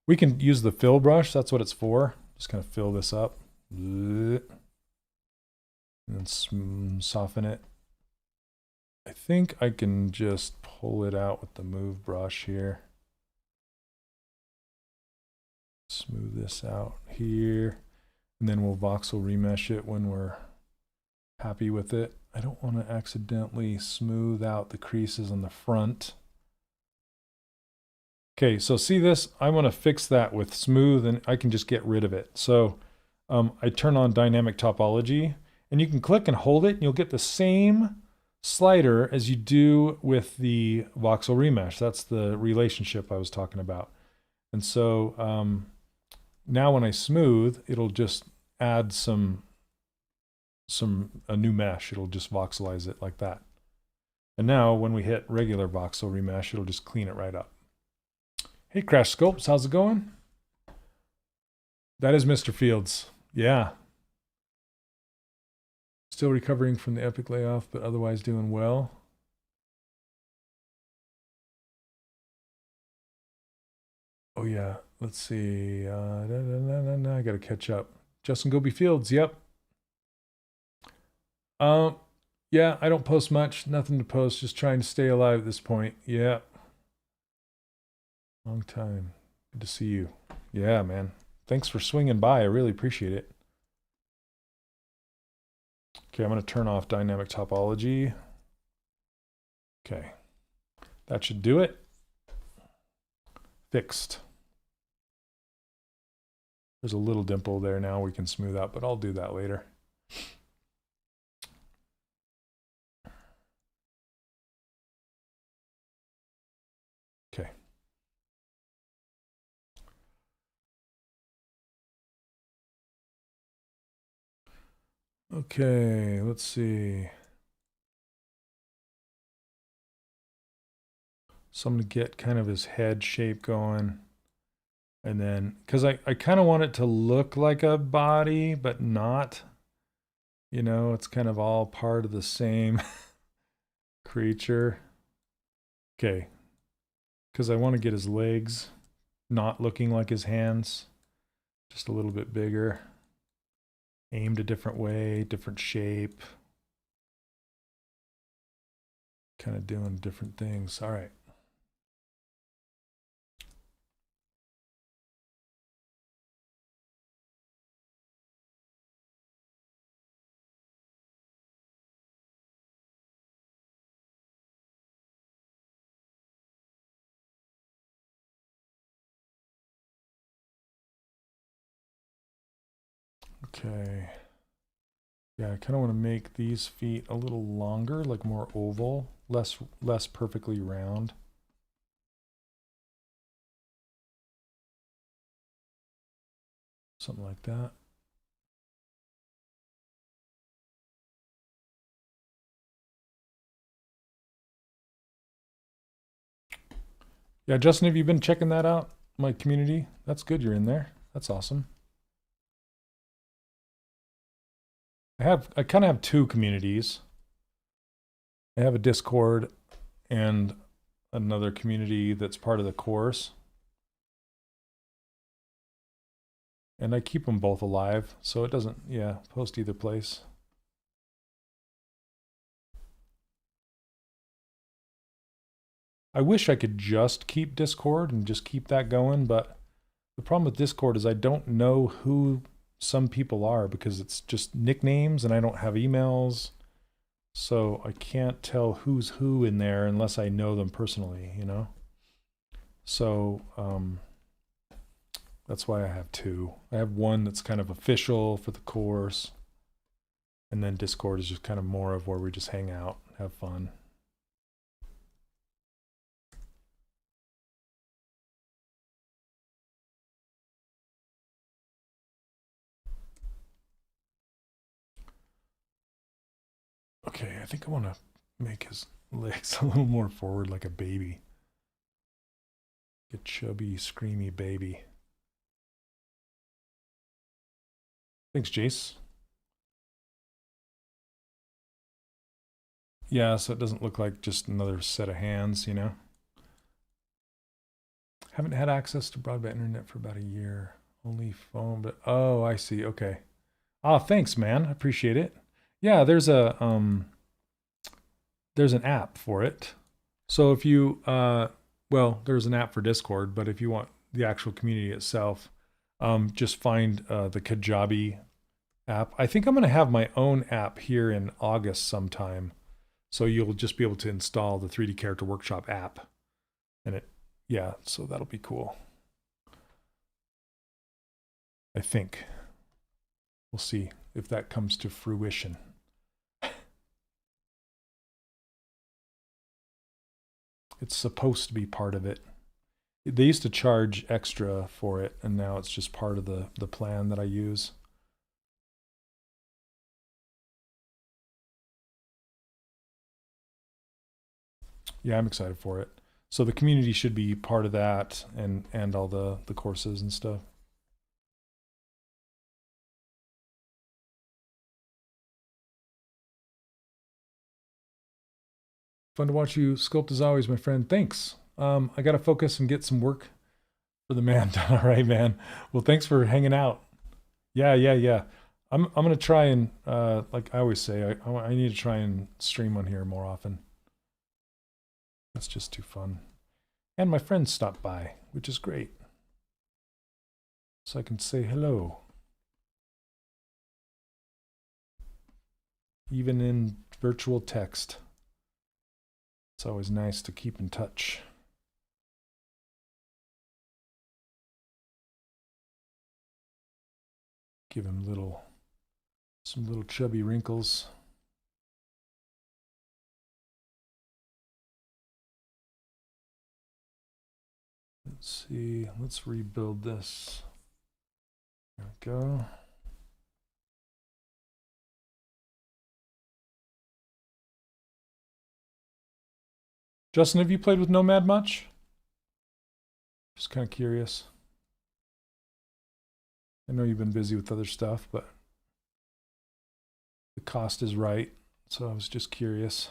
we can use the fill brush. That's what it's for. Just kind of fill this up. And then soften it. I think I can just pull it out with the move brush here. Smooth this out here. And then we'll voxel remesh it when we're happy with it. I don't want to accidentally smooth out the creases on the front. Okay, so see this? I want to fix that with smooth and I can just get rid of it. So I turn on dynamic topology and you can click and hold it and you'll get the same slider as you do with the voxel remesh. That's the relationship I was talking about. And so now when I smooth, it'll just add a new mesh. It'll just voxelize it like that. And now when we hit regular voxel remesh, it'll just clean it right up. Hey, Crash Sculpts, how's it going? That is Mr. Fields. Yeah. Still recovering from the epic layoff, but otherwise doing well. Oh, yeah. Let's see. I got to catch up. Justin Goby Fields, yep. Yeah, I don't post much. Nothing to post. Just trying to stay alive at this point. Yeah. Long time. Good to see you. Yeah, man. Thanks for swinging by. I really appreciate it. Okay, I'm going to turn off dynamic topology. Okay. That should do it. Fixed. There's a little dimple there now we can smooth out, but I'll do that later. Okay. Okay, let's see. So I'm going to get kind of his head shape going. And then, because I kind of want it to look like a body, but not. You know, it's kind of all part of the same creature. Okay. Because I want to get his legs not looking like his hands. Just a little bit bigger. Aimed a different way, different shape. Kind of doing different things. All right. Okay. Yeah, I kind of want to make these feet a little longer, like more oval, less perfectly round. Something like that. Yeah, Justin, have you been checking that out? My community? That's good you're in there. That's awesome. I kind of have two communities. I have a Discord and another community that's part of the course. And I keep them both alive, so it doesn't, yeah, post either place. I wish I could just keep Discord and just keep that going, but the problem with Discord is I don't know who some people are because it's just nicknames and I don't have emails. So I can't tell who's who in there unless I know them personally, you know? So that's why I have two. I have one that's kind of official for the course, and then Discord is just kind of more of where we just hang out, have fun. Okay, I think I want to make his legs a little more forward like a baby. A chubby, screamy baby. Thanks, Jace. Yeah, so it doesn't look like just another set of hands, you know? Haven't had access to broadband internet for about a year. Only phone, but oh, I see. Okay. Ah, thanks, man. I appreciate it. Yeah, there's an app for it. So if you well, there's an app for Discord, but if you want the actual community itself, just find the Kajabi app. I think I'm going to have my own app here in August sometime. So you'll just be able to install the 3D Character Workshop app. And it, yeah, so that'll be cool. I think. We'll see if that comes to fruition. It's supposed to be part of it. They used to charge extra for it, and now it's just part of the plan that I use. Yeah, I'm excited for it. So the community should be part of that, and all the courses and stuff. Fun to watch you sculpt as always, my friend. Thanks. I got to focus and get some work for the man done. All right, man. Well, thanks for hanging out. Yeah. I'm gonna try and like I always say, I need to try and stream on here more often. That's just too fun. And my friends stopped by, which is great. So I can say hello. Even in virtual text. It's always nice to keep in touch. Give him some little chubby wrinkles. Let's see, let's rebuild this. There we go. Justin, have you played with Nomad much? Just kind of curious. I know you've been busy with other stuff, but the cost is right, so I was just curious.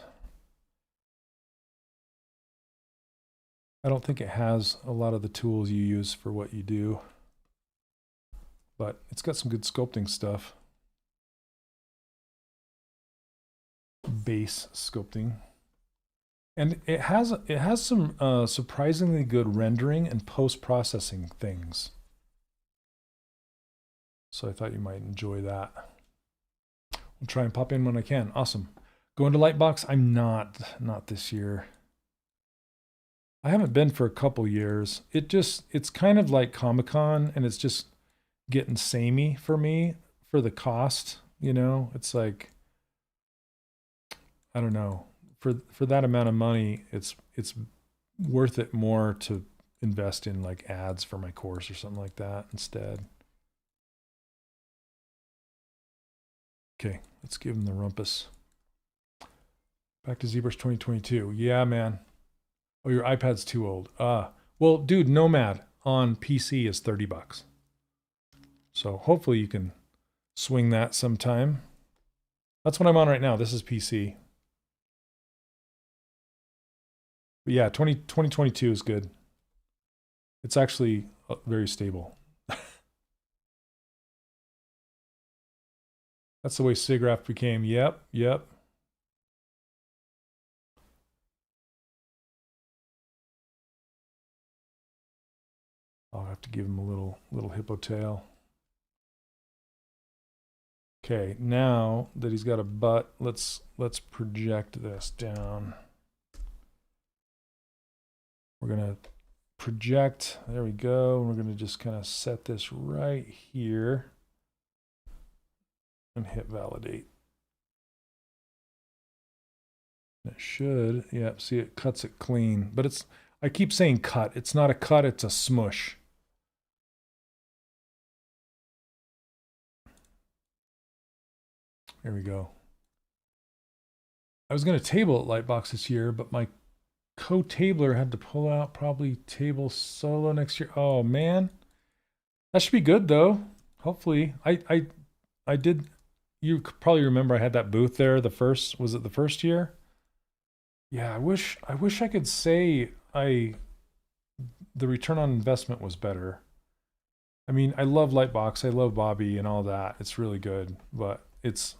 I don't think it has a lot of the tools you use for what you do, but it's got some good sculpting stuff. Base sculpting. And it has some surprisingly good rendering and post-processing things. So I thought you might enjoy that. I'll try and pop in when I can. Awesome. Going to Lightbox? I'm not this year. I haven't been for a couple years. It's kind of like Comic-Con, and it's just getting samey for me for the cost, you know? It's like, I don't know. For that amount of money, it's worth it more to invest in like ads for my course or something like that instead. Okay, let's give him the rumpus. Back to ZBrush 2022. Yeah, man. Oh, your iPad's too old. Well, dude, Nomad on PC is $30. So hopefully you can swing that sometime. That's what I'm on right now. This is PC. But yeah, 2022 is good. It's actually very stable. That's the way SIGGRAPH became. Yep, yep. I'll have to give him a little hippo tail. Okay, now that he's got a butt, let's project this down. We're gonna project, there we go. We're gonna just kind of set this right here and hit validate. It should, yeah, see it cuts it clean, but it's, I keep saying cut. It's not a cut, it's a smush. There we go. I was gonna table at Lightbox this year, but my co-tabler had to pull out probably table solo next year. Oh man, that should be good though. Hopefully, I did. You probably remember I had that booth there. Was it the first year? Yeah, I wish I could say the return on investment was better. I mean, I love Lightbox, I love Bobby and all that. It's really good, but it's,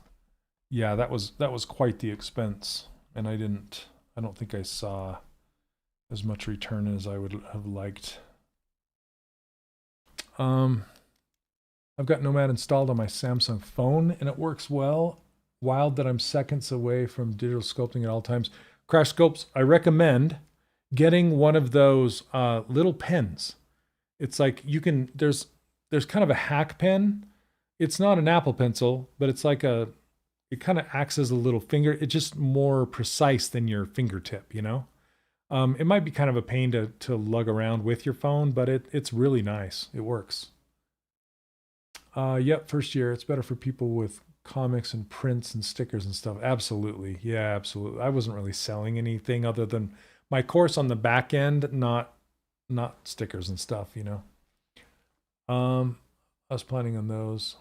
yeah, that was quite the expense, and I don't think I saw as much return as I would have liked. I've got Nomad installed on my Samsung phone and it works well. Wild that I'm seconds away from digital sculpting at all times. Crash Sculpts, I recommend getting one of those little pens. It's like you can, there's kind of a hack pen. It's not an Apple Pencil, but it's like it kind of acts as a little finger. It's just more precise than your fingertip, you know? It might be kind of a pain to lug around with your phone, but it's really nice. It works. Yep, first year. It's better for people with comics and prints and stickers and stuff. Absolutely. Yeah, absolutely. I wasn't really selling anything other than my course on the back end, not stickers and stuff, you know. I was planning on those.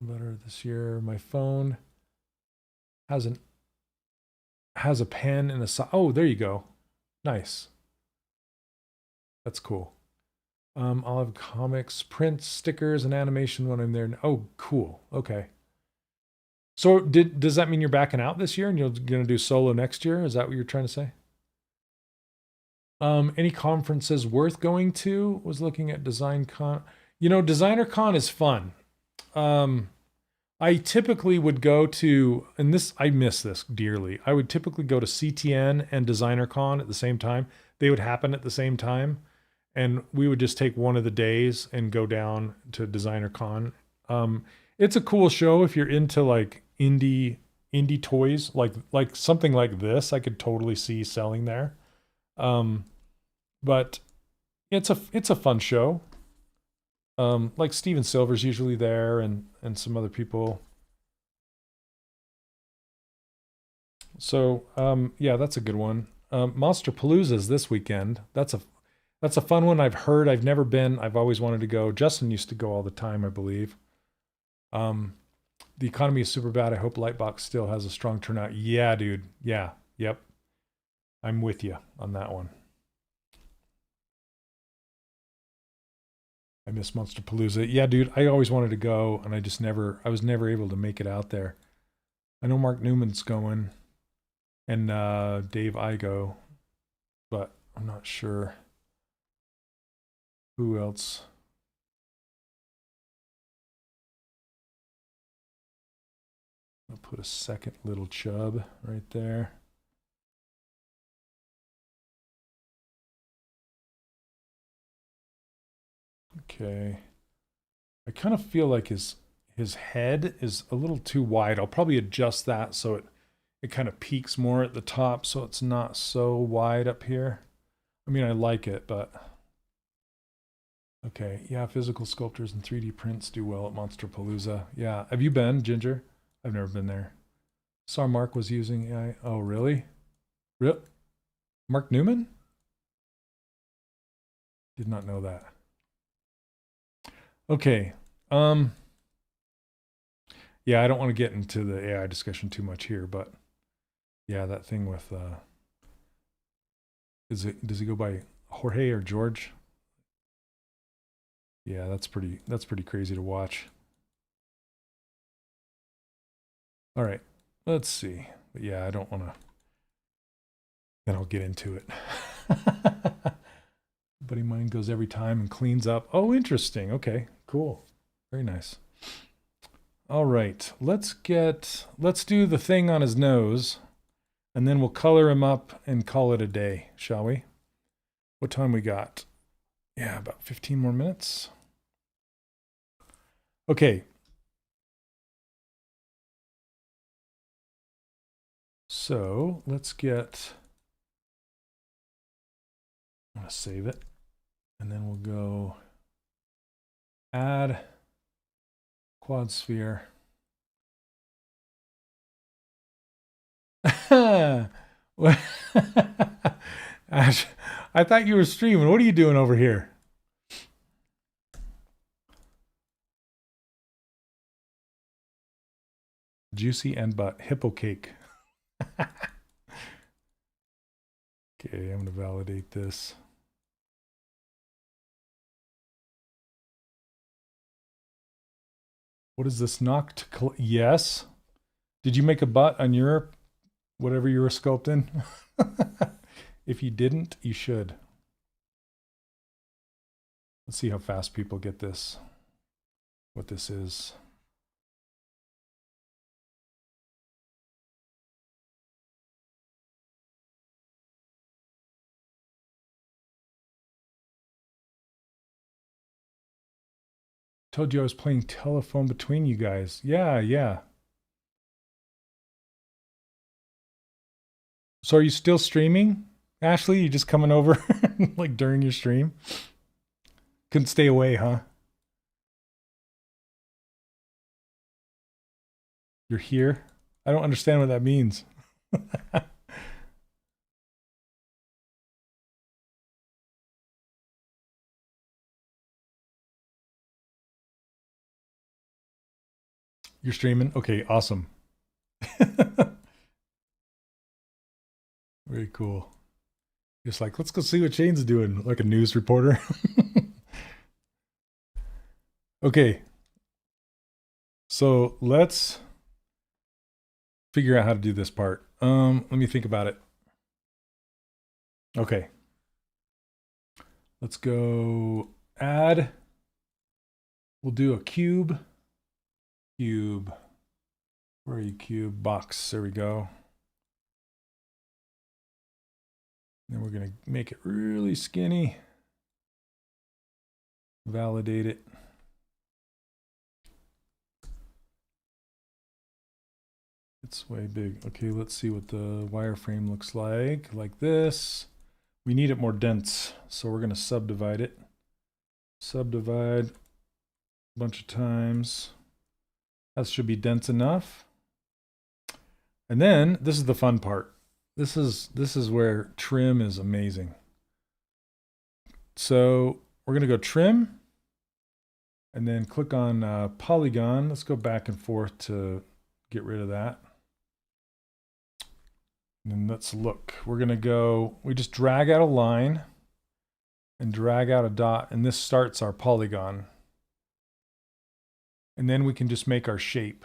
Better this year. My phone has a pen and oh, there you go. Nice. That's cool. I'll have comics, prints, stickers, and animation when I'm there. Oh, cool. Okay. So does that mean you're backing out this year and you're going to do solo next year? Is that what you're trying to say? Any conferences worth going to? Was looking at Design Con. You know, Designer Con is fun. I typically would go to, and this, I miss this dearly. I would typically go to CTN and Designer Con at the same time. They would happen at the same time. And we would just take one of the days and go down to Designer Con. It's a cool show if you're into like indie toys, like something like this. I could totally see selling there. But it's a fun show. Like Steven Silver's usually there, and some other people. So yeah, that's a good one. Monsterpalooza's this weekend. That's a fun one. I've heard. I've never been. I've always wanted to go. Justin used to go all the time, I believe. The economy is super bad. I hope Lightbox still has a strong turnout. Yeah, dude. Yeah. Yep. I'm with you on that one. I miss Monsterpalooza. Yeah, dude. I always wanted to go, and I was never able to make it out there. I know Mark Newman's going, and Dave Igo, but I'm not sure. Who else? I'll put a second little chub right there. Okay. I kind of feel like his head is a little too wide. I'll probably adjust that so it kind of peaks more at the top so it's not so wide up here. I mean, I like it, but okay. Yeah, physical sculptors and 3D prints do well at Monsterpalooza. Yeah. Have you been, Ginger? I've never been there. Saw Mark was using AI. Oh, really? Rip. Mark Newman? Did not know that. Okay. Yeah, I don't want to get into the AI discussion too much here, but yeah, that thing with does he go by Jorge or George? Yeah, that's pretty crazy to watch. All right, let's see. But yeah, I don't want to. Then I'll get into it. Buddy mine goes every time and cleans up. Oh, interesting. Okay, cool. Very nice. All right, let's do the thing on his nose, and then we'll color him up and call it a day, shall we? What time we got? Yeah, about 15 more minutes. Okay. So let's get, I'm going to save it, and then we'll go add quad sphere. Ash, I thought you were streaming. What are you doing over here? Juicy and butt. Hippo cake. Okay, I'm going to validate this. What is this knocked? Yes. Did you make a butt on your whatever you were sculpting? If you didn't, you should. Let's see how fast people get this. What this is. Told you I was playing telephone between you guys. Yeah, yeah. So are you still streaming, Ashley? You just coming over like during your stream? Couldn't stay away, huh? You're here? I don't understand what that means. You're streaming? Okay, awesome. Very cool. Just like, let's go see what Shane's doing, like a news reporter. Okay. So let's figure out how to do this part. Let me think about it. Okay. Let's go add. We'll do a cube. Cube. Where are you, cube? Box. There we go. Then we're going to make it really skinny. Validate it. It's way big. Okay, let's see what the wireframe looks like this. We need it more dense, so we're going to subdivide it. Subdivide a bunch of times. That should be dense enough. And then this is the fun part. This is where trim is amazing. So we're going to go trim and then click on polygon. Let's go back and forth to get rid of that. And then let's look. We're going to go, we just drag out a line and drag out a dot, and this starts our polygon. And then we can just make our shape.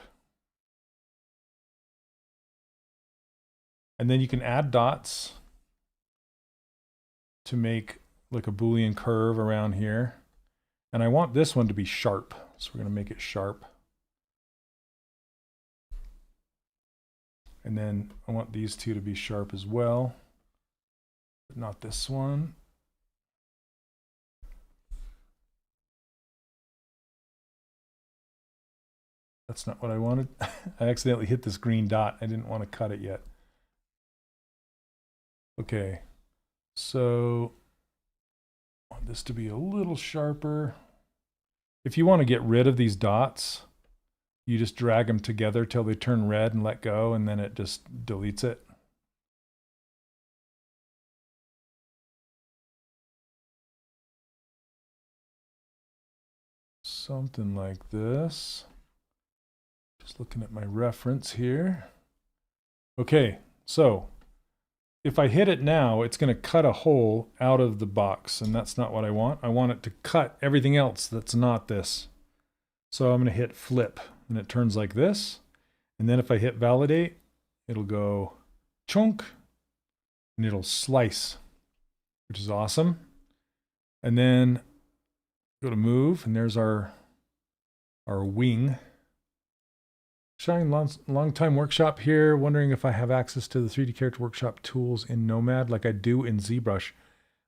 And then you can add dots to make like a Boolean curve around here. And I want this one to be sharp, so we're going to make it sharp. And then I want these two to be sharp as well, but not this one. That's not what I wanted. I accidentally hit this green dot. I didn't want to cut it yet. Okay, so I want this to be a little sharper. If you want to get rid of these dots, you just drag them together till they turn red and let go, and then it just deletes it. Something like this. Just looking at my reference here. Okay, so if I hit it now, it's going to cut a hole out of the box, and that's not what I want. I want it to cut everything else that's not this. So I'm going to hit flip, and it turns like this. And then if I hit validate, it'll go chunk and it'll slice, which is awesome. And then go to move, and there's our wing. Shine, long time workshop here. Wondering if I have access to the 3D character workshop tools in Nomad like I do in ZBrush.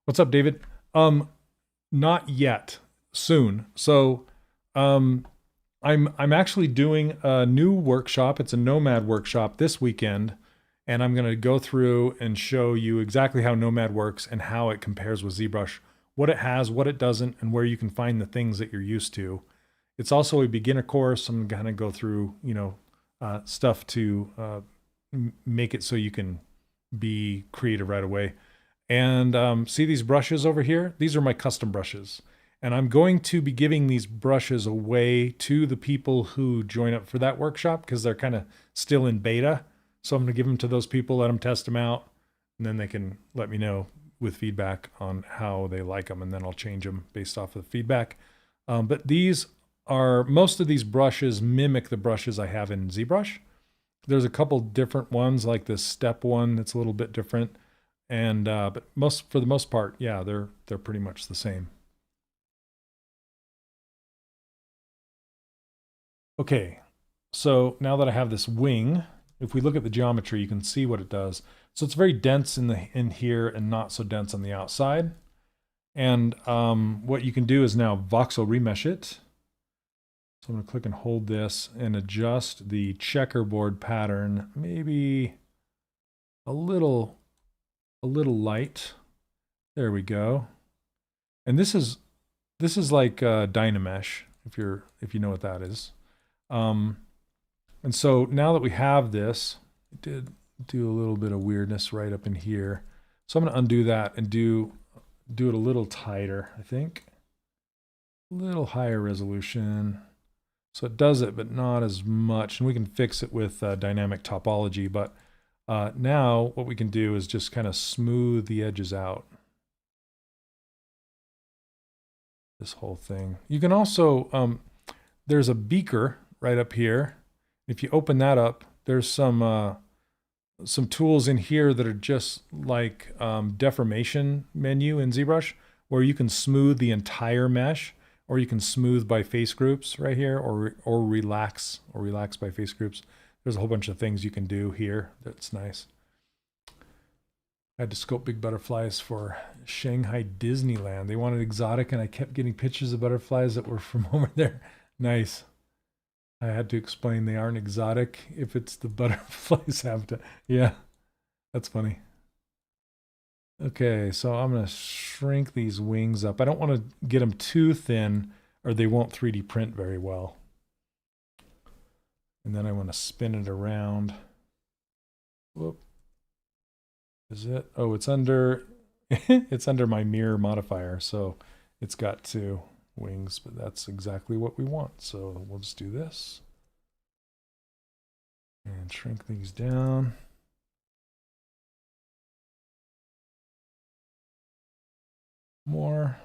What's up, David? Not yet. Soon. So I'm actually doing a new workshop. It's a Nomad workshop this weekend, and I'm going to go through and show you exactly how Nomad works and how it compares with ZBrush, what it has, what it doesn't, and where you can find the things that you're used to. It's also a beginner course. I'm going to go through, stuff to make it so you can be creative right away. And see these brushes over here? These are my custom brushes. And I'm going to be giving these brushes away to the people who join up for that workshop because they're kind of still in beta. So I'm going to give them to those people, let them test them out, and then they can let me know with feedback on how they like them, and then I'll change them based off of the feedback. But most of these brushes mimic the brushes I have in ZBrush. There's a couple different ones, like this step one that's a little bit different. And but for the most part, yeah, they're pretty much the same. Okay, so now that I have this wing, if we look at the geometry, you can see what it does. So it's very dense in here and not so dense on the outside. And what you can do is now voxel remesh it. So I'm going to click and hold this and adjust the checkerboard pattern, maybe a little light. There we go. And this is like Dynamesh, if you know what that is. And so now that we have this, it did do a little bit of weirdness right up in here. So I'm going to undo that and do it a little tighter, I think. A little higher resolution. So it does it, but not as much. And we can fix it with dynamic topology. But now what we can do is just kind of smooth the edges out. This whole thing. You can also, there's a beaker right up here. If you open that up, there's some tools in here that are just like deformation menu in ZBrush, where you can smooth the entire mesh, or you can smooth by face groups right here, or relax by face groups. There's a whole bunch of things you can do here. That's nice. I had to sculpt big butterflies for Shanghai Disneyland. They wanted exotic, and I kept getting pictures of butterflies that were from over there. Nice. I had to explain they aren't exotic if it's the butterflies have to. Yeah, that's funny. Okay, so I'm going to shrink these wings up. I don't want to get them too thin or they won't 3D print very well. And then I want to spin it around. Whoop. Is it? Oh, it's under it's under my mirror modifier, so it's got two wings, but that's exactly what we want. So we'll just do this and shrink these down. More.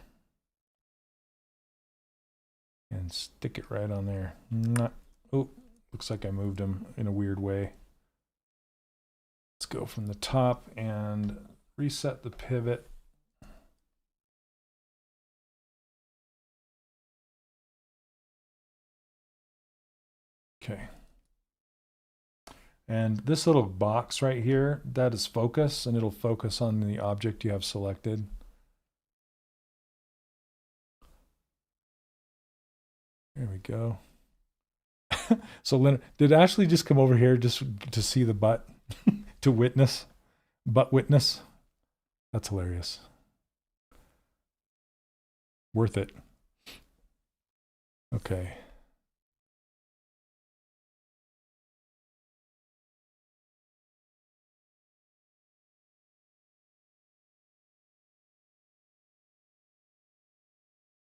And stick it right on there. Oh, looks like I moved them in a weird way. Let's go from the top and reset the pivot. Okay. And this little box right here, that is focus, and it'll focus on the object you have selected. There we go. So Leonard, did Ashley just come over here just to see the butt? To witness? Butt witness? That's hilarious. Worth it. Okay.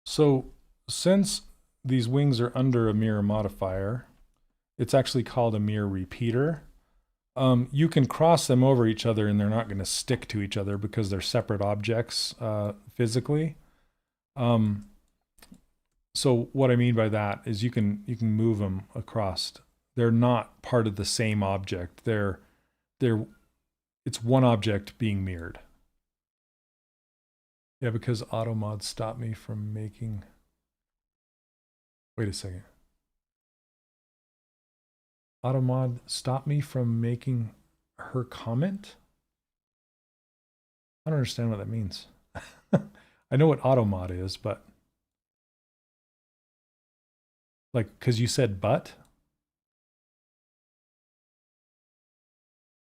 So since these wings are under a mirror modifier, it's actually called a mirror repeater. You can cross them over each other and they're not going to stick to each other because they're separate objects physically. So what I mean by that is you can move them across They're not part of the same object. It's one object being mirrored. Yeah, because AutoMod stopped me from making... Wait a second. AutoMod stopped me from making her comment? I don't understand what that means. I know what AutoMod is, but... Like, because you said but?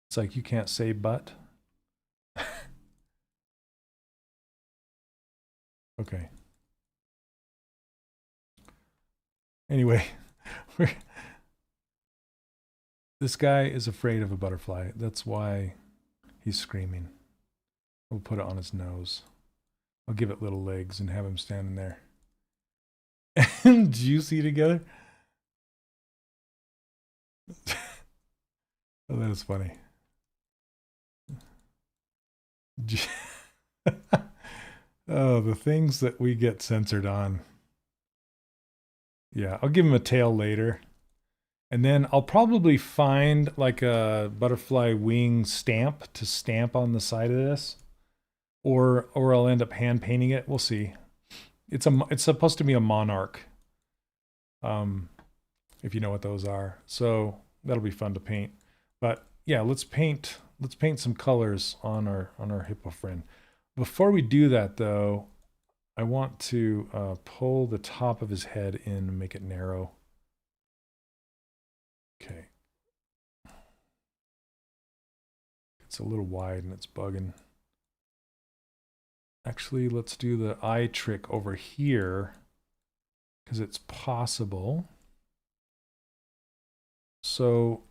It's like you can't say but. Okay. Anyway, this guy is afraid of a butterfly. That's why he's screaming. We'll put it on his nose. I'll give it little legs and have him standing there. And juicy together. Oh, that is funny. Oh, the things that we get censored on. Yeah, I'll give him a tail later. And then I'll probably find like a butterfly wing stamp to stamp on the side of this. Or I'll end up hand painting it. We'll see. It's supposed to be a monarch. If you know what those are. So that'll be fun to paint. But yeah, let's paint some colors on our hippo friend. Before we do that though, I want to pull the top of his head in and make it narrow. Okay. It's a little wide and it's bugging. Actually, let's do the eye trick over here because it's possible. So,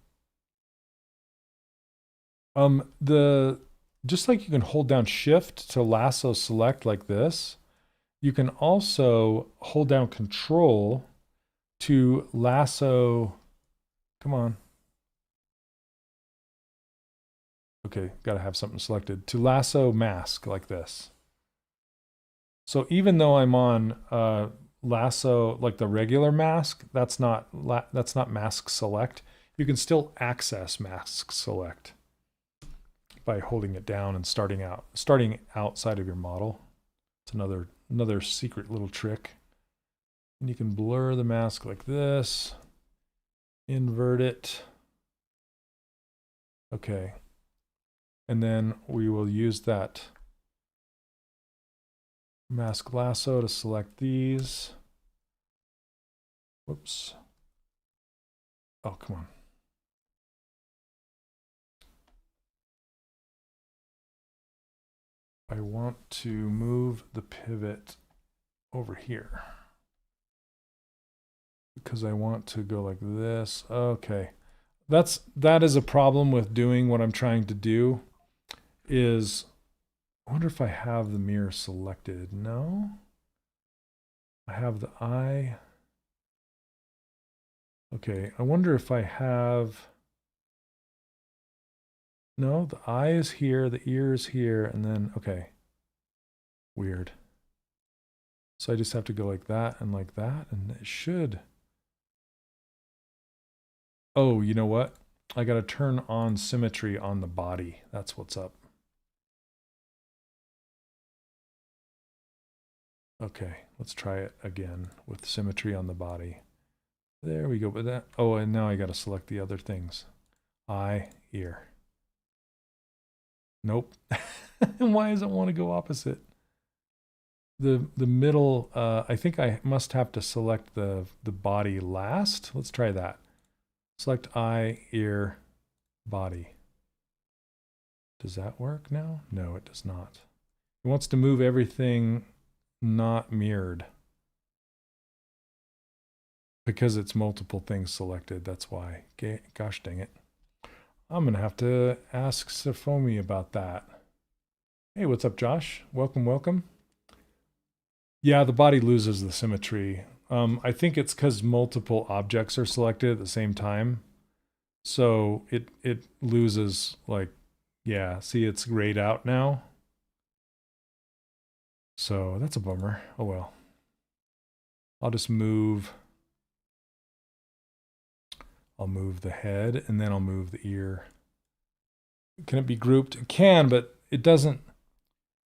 just like you can hold down Shift to lasso select like this, you can also hold down Control to lasso. Come on. Okay, gotta have something selected. To lasso mask like this. So even though I'm on lasso, like the regular mask, that's not mask select. You can still access mask select by holding it down and starting outside of your model. It's another secret little trick. And you can blur the mask like this, invert it. Okay. And then we will use that mask lasso to select these. Whoops. Oh, come on. I want to move the pivot over here because I want to go like this. Okay. That is a problem with doing what I'm trying to do is, I wonder if I have the mirror selected. No. I have the eye. Okay, I wonder if I have... No, the eye is here, the ear is here, and then, okay. Weird. So I just have to go like that, and it should... Oh, you know what? I gotta turn on symmetry on the body. That's what's up. Okay, let's try it again with symmetry on the body. There we go. But that, oh, and now I got to select the other things. Eye, ear. Nope. Why does it want to go opposite? The middle, I think I must have to select the body last. Let's try that. Select eye, ear, body. Does that work now? No, it does not. It wants to move everything not mirrored. Because it's multiple things selected, that's why. Gosh dang it. I'm going to have to ask Safomi about that. Hey, what's up, Josh? Welcome, welcome. Yeah, the body loses the symmetry. I think it's because multiple objects are selected at the same time. So it loses, like, yeah, see, it's grayed out now. So that's a bummer. Oh well. I'll just move I'll move the head, and then I'll move the ear. Can it be grouped? It can, but it doesn't.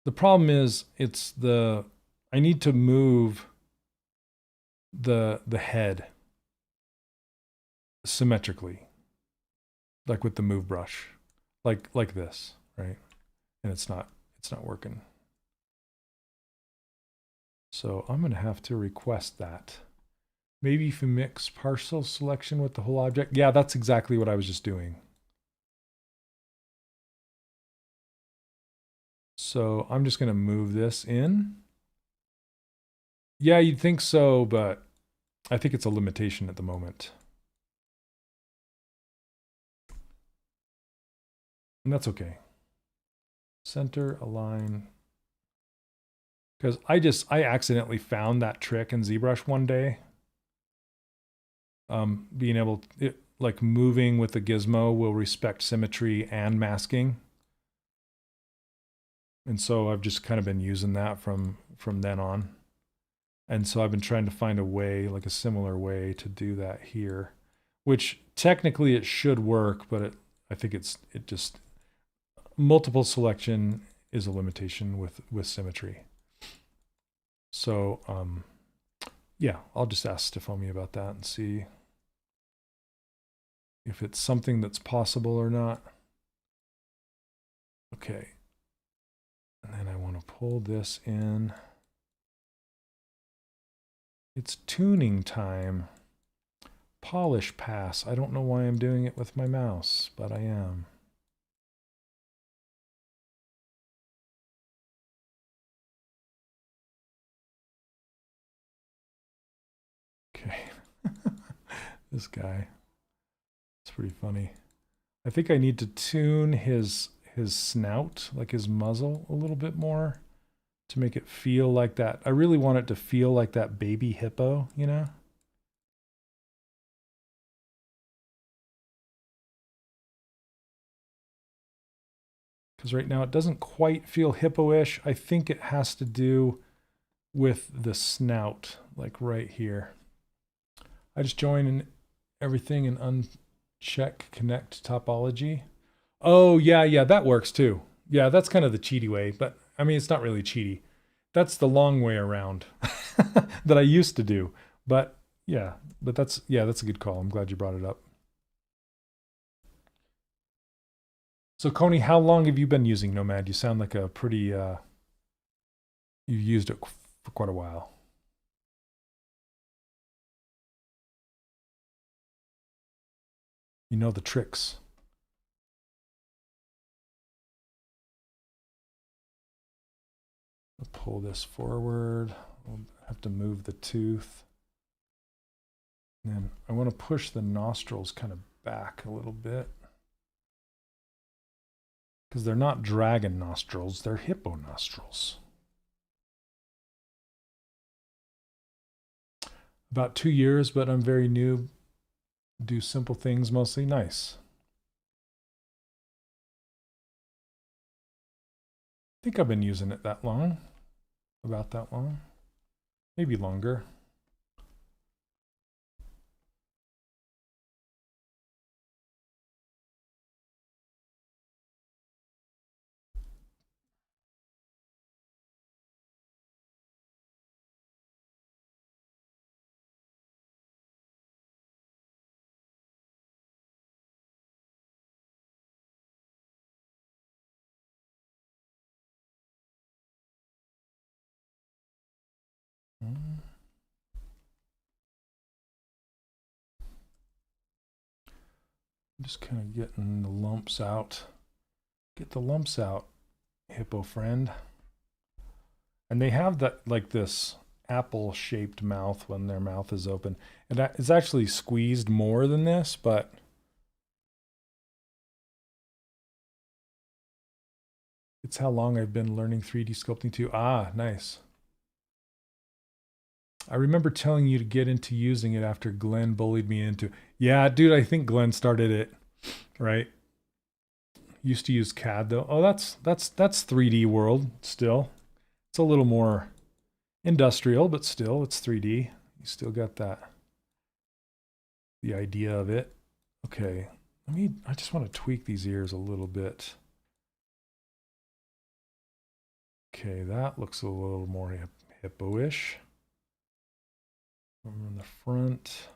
The problem is I need to move the head symmetrically, like with the move brush, like this, right? And it's not working. So I'm going to have to request that. Maybe if you mix partial selection with the whole object. Yeah, that's exactly what I was just doing. So I'm just going to move this in. Yeah, you'd think so, but I think it's a limitation at the moment. And that's okay. Center, align. Because I accidentally found that trick in ZBrush one day. Being able to, like moving with the gizmo will respect symmetry and masking. And so I've just kind of been using that from then on. And so I've been trying to find a way, like a similar way to do that here, which technically it should work, but I think it just, multiple selection is a limitation with symmetry. So, yeah, I'll just ask Stefomi about that and see if it's something that's possible or not. Okay. And then I want to pull this in. It's tuning time. Polish pass. I don't know why I'm doing it with my mouse, but I am. Okay. This guy. It's pretty funny. I think I need to tune his snout, like his muzzle, a little bit more to make it feel like that. I really want it to feel like that baby hippo, you know? Because right now it doesn't quite feel hippo-ish. I think it has to do with the snout, like right here. I just join everything and uncheck connect topology. Oh, yeah, that works too. Yeah, that's kind of the cheaty way, but I mean, it's not really cheaty. That's the long way around that I used to do. But yeah, that's a good call. I'm glad you brought it up. So Coney, how long have you been using Nomad? You sound like a pretty, you've used it for quite a while. You know the tricks. I'll pull this forward. I'll have to move the tooth. And then I want to push the nostrils kind of back a little bit. Because they're not dragon nostrils, they're hippo nostrils. About 2 years, but I'm very new. Do simple things mostly. Nice. I think I've been using it that long. About that long. Maybe longer. Just kind of getting the lumps out. Get the lumps out, hippo friend. And they have that, like this apple-shaped mouth when their mouth is open. And it's actually squeezed more than this, but it's how long I've been learning 3D sculpting too. Ah, nice. I remember telling you to get into using it after Glenn bullied me into. Yeah, dude, I think Glenn started it, right? Used to use CAD though. Oh, that's 3D world still. It's a little more industrial, but still it's 3D. You still got that, the idea of it. Okay, I just want to tweak these ears a little bit. Okay, that looks a little more hippo-ish. Over in the front.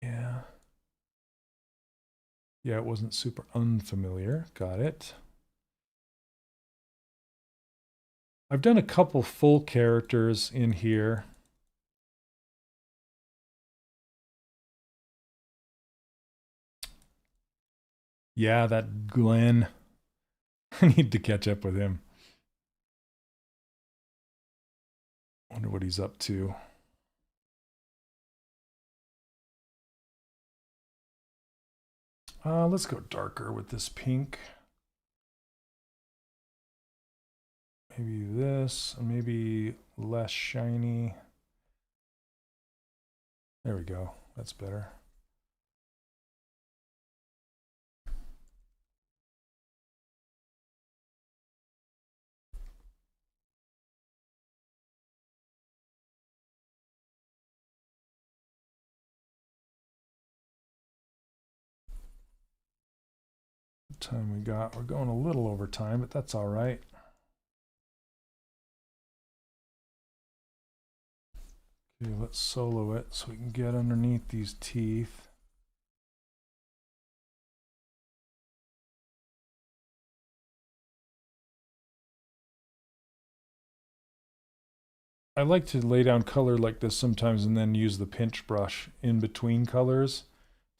Yeah. Yeah, it wasn't super unfamiliar. Got it. I've done a couple full characters in here. Yeah, that Glenn. I need to catch up with him. Wonder what he's up to. Let's go darker with this pink. Maybe this, maybe less shiny. There we go. That's better. What time we got? We're going a little over time, but that's all right. Okay, let's solo it so we can get underneath these teeth. I like to lay down color like this sometimes and then use the pinch brush in between colors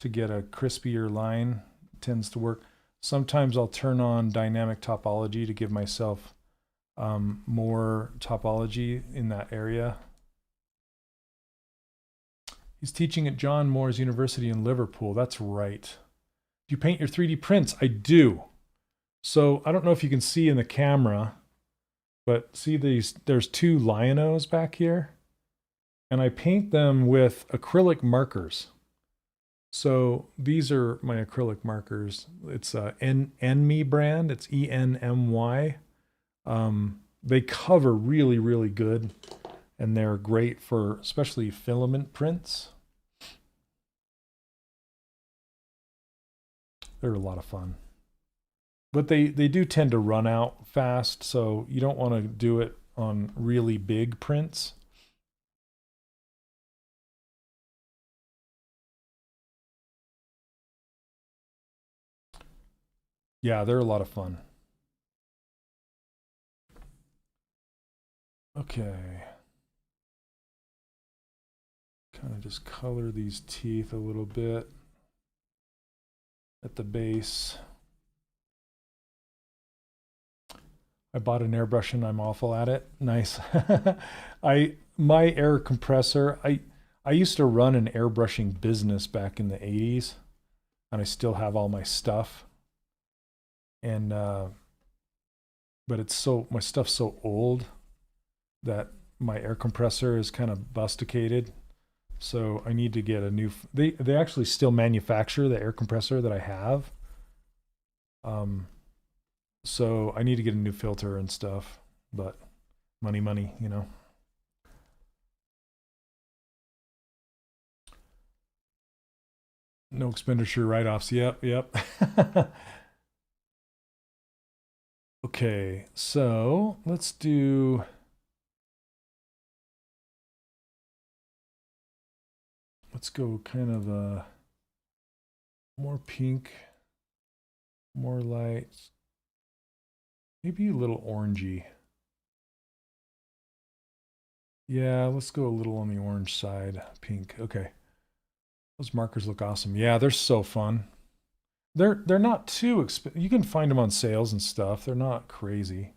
to get a crispier line. It tends to work. Sometimes I'll turn on dynamic topology to give myself more topology in that area. He's teaching at John Moores University in Liverpool. That's right. Do you paint your 3D prints? I do. So I don't know if you can see in the camera, but see there's two lion-O's back here, and I paint them with acrylic markers. So these are my acrylic markers. It's a Enmy brand. It's ENMY. They cover really, really good, and they're great for especially filament prints. They're a lot of fun. But they do tend to run out fast, so you don't want to do it on really big prints. Yeah, they're a lot of fun. Okay. Kind of just color these teeth a little bit at the base. I bought an airbrush and I'm awful at it. Nice. My air compressor, I used to run an airbrushing business back in the 80s, and I still have all my stuff. And but it's so, my stuff's so old that my air compressor is kind of busticated. So I need to get a new, they actually still manufacture the air compressor that I have. So I need to get a new filter and stuff, but money, you know. No expenditure write-offs. Yep. Okay, so let's go kind of more pink, more light, maybe a little orangey. Yeah, let's go a little on the orange side, pink. Okay. Those markers look awesome. Yeah, they're so fun. They're not too expensive. You can find them on sales and stuff. They're not crazy.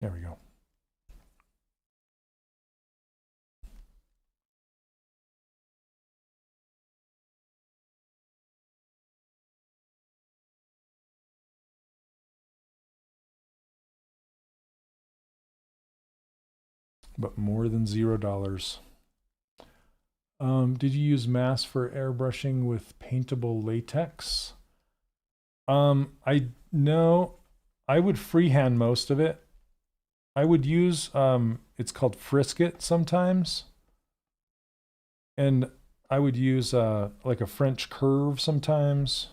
There we go. But more than $0. Did you use mass for airbrushing with paintable latex? I no, I would freehand most of it. I would use, it's called Frisket sometimes. And I would use like a French curve sometimes.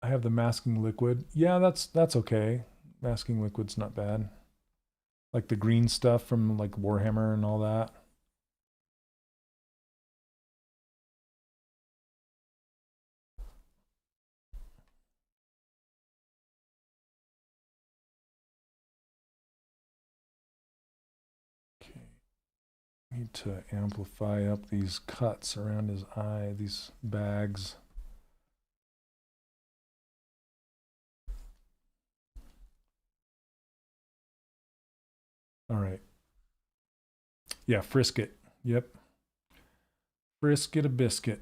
I have the masking liquid. Yeah, that's okay. Masking liquid's not bad. Like the green stuff from like Warhammer and all that. Okay. Need to amplify up these cuts around his eye, these bags. All right. Yeah, Frisket. Yep. Frisket a biscuit.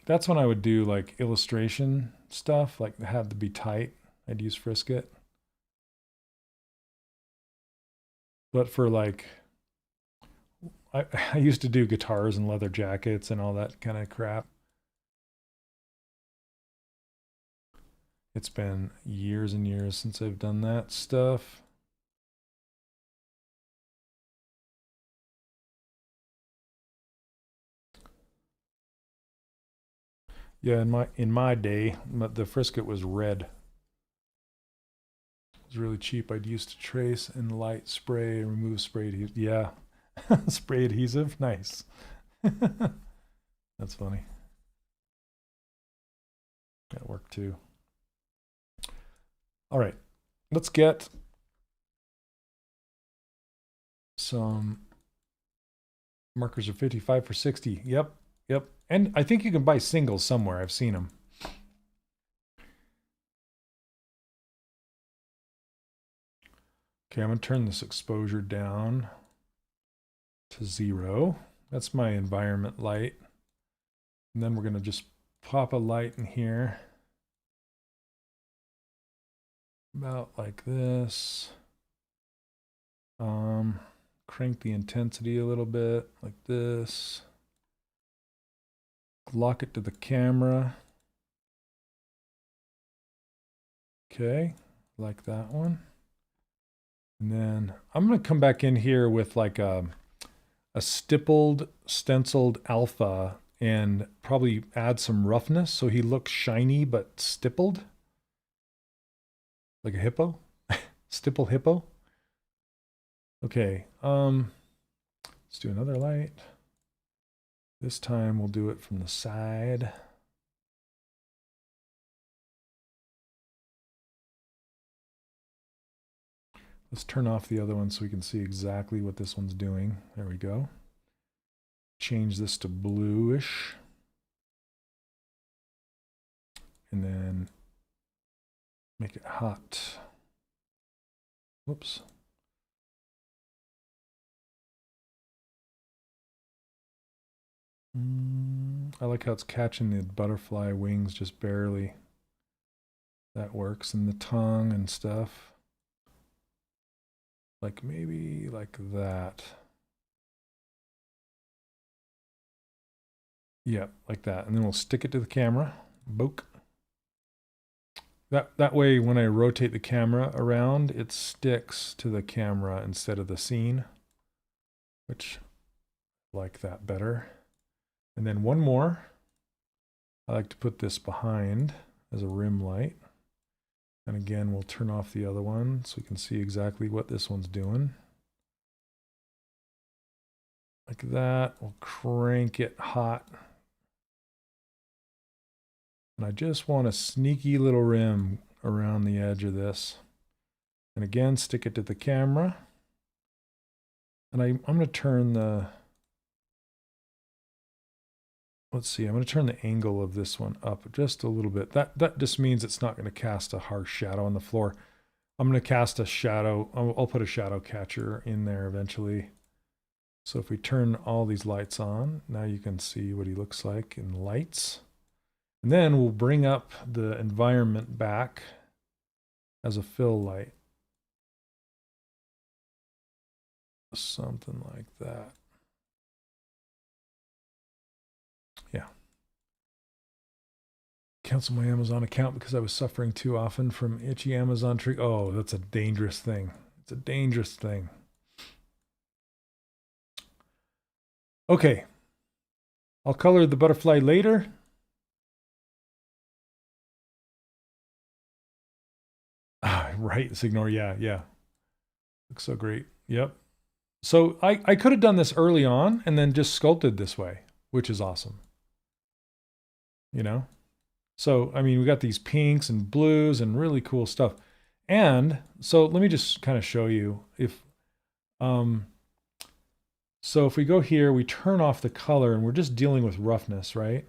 That's when I would do like illustration stuff, like it had to be tight. I'd use Frisket. But for like, I used to do guitars and leather jackets and all that kind of crap. It's been years and years since I've done that stuff. Yeah, in my day, the Frisket was red. It was really cheap. I'd used to trace and light spray and remove spray adhesive. Yeah, spray adhesive. Nice. That's funny. That worked too. All right, let's get some markers. Are 55 for 60. Yep, yep. And I think you can buy singles somewhere. I've seen them. Okay, I'm going to turn this exposure down to 0. That's my environment light. And then we're going to just pop a light in here. About like this. Crank the intensity a little bit, like this. Lock it to the camera. Okay, like that one. And then I'm going to come back in here with like a stippled, stenciled alpha and probably add some roughness so he looks shiny but stippled. Like a hippo? Stipple hippo? Okay, let's do another light. This time we'll do it from the side. Let's turn off the other one so we can see exactly what this one's doing. There we go. Change this to bluish. And then make it hot. Whoops. I like how it's catching the butterfly wings just barely. That works. And the tongue and stuff. Like maybe like that. Yeah, like that. And then we'll stick it to the camera. Boke. That way when I rotate the camera around, it sticks to the camera instead of the scene. Which I like that better. And then one more. I like to put this behind as a rim light. And again, we'll turn off the other one so we can see exactly what this one's doing. Like that. We'll crank it hot. And I just want a sneaky little rim around the edge of this. And again, stick it to the camera. And I'm going to turn the... Let's see, I'm going to turn the angle of this one up just a little bit. That just means it's not going to cast a harsh shadow on the floor. I'm going to cast a shadow. I'll put a shadow catcher in there eventually. So if we turn all these lights on, now you can see what he looks like in lights. And then we'll bring up the environment back as a fill light. Something like that. Yeah. cancel my Amazon account because I was suffering too often from itchy Amazon tree. Oh, that's a dangerous thing. It's a dangerous thing. Okay. I'll color the butterfly later. Ah, right, Signor. Yeah. Looks so great. Yep. So I could have done this early on and then just sculpted this way, which is awesome. You know? So, I mean, we got these pinks and blues and really cool stuff. And so let me just kind of show you so if we go here, we turn off the color and we're just dealing with roughness, right?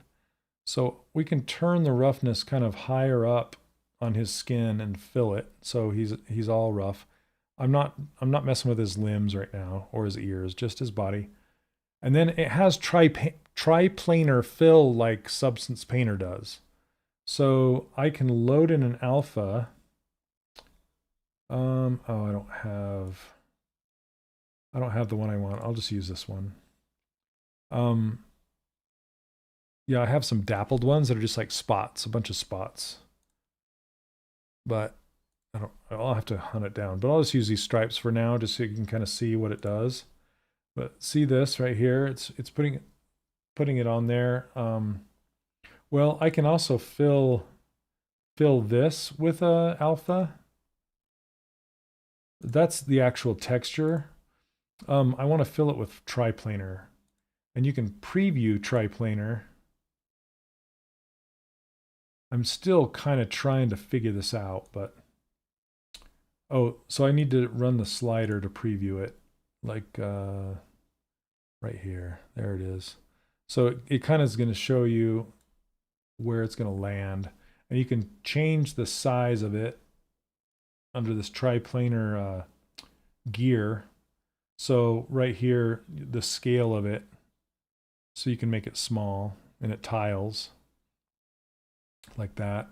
So we can turn the roughness kind of higher up on his skin and fill it. So he's all rough. I'm not messing with his limbs right now or his ears, just his body. And then it has triplanar fill like Substance Painter does. So I can load in an alpha. Oh, I don't have the one I want. I'll just use this one. Yeah, I have some dappled ones that are just like spots, a bunch of spots. But I'll have to hunt it down. But I'll just use these stripes for now, just so you can kind of see what it does. But see this right here? It's putting it on there. Well, I can also fill this with a alpha. That's the actual texture. I want to fill it with triplanar, and you can preview triplanar. I'm still kind of trying to figure this out, but oh, so I need to run the slider to preview it, like right here. There it is. So it kind of is going to show you where it's going to land, and you can change the size of it under this triplanar gear. So right here, the scale of it, so you can make it small, and it tiles like that.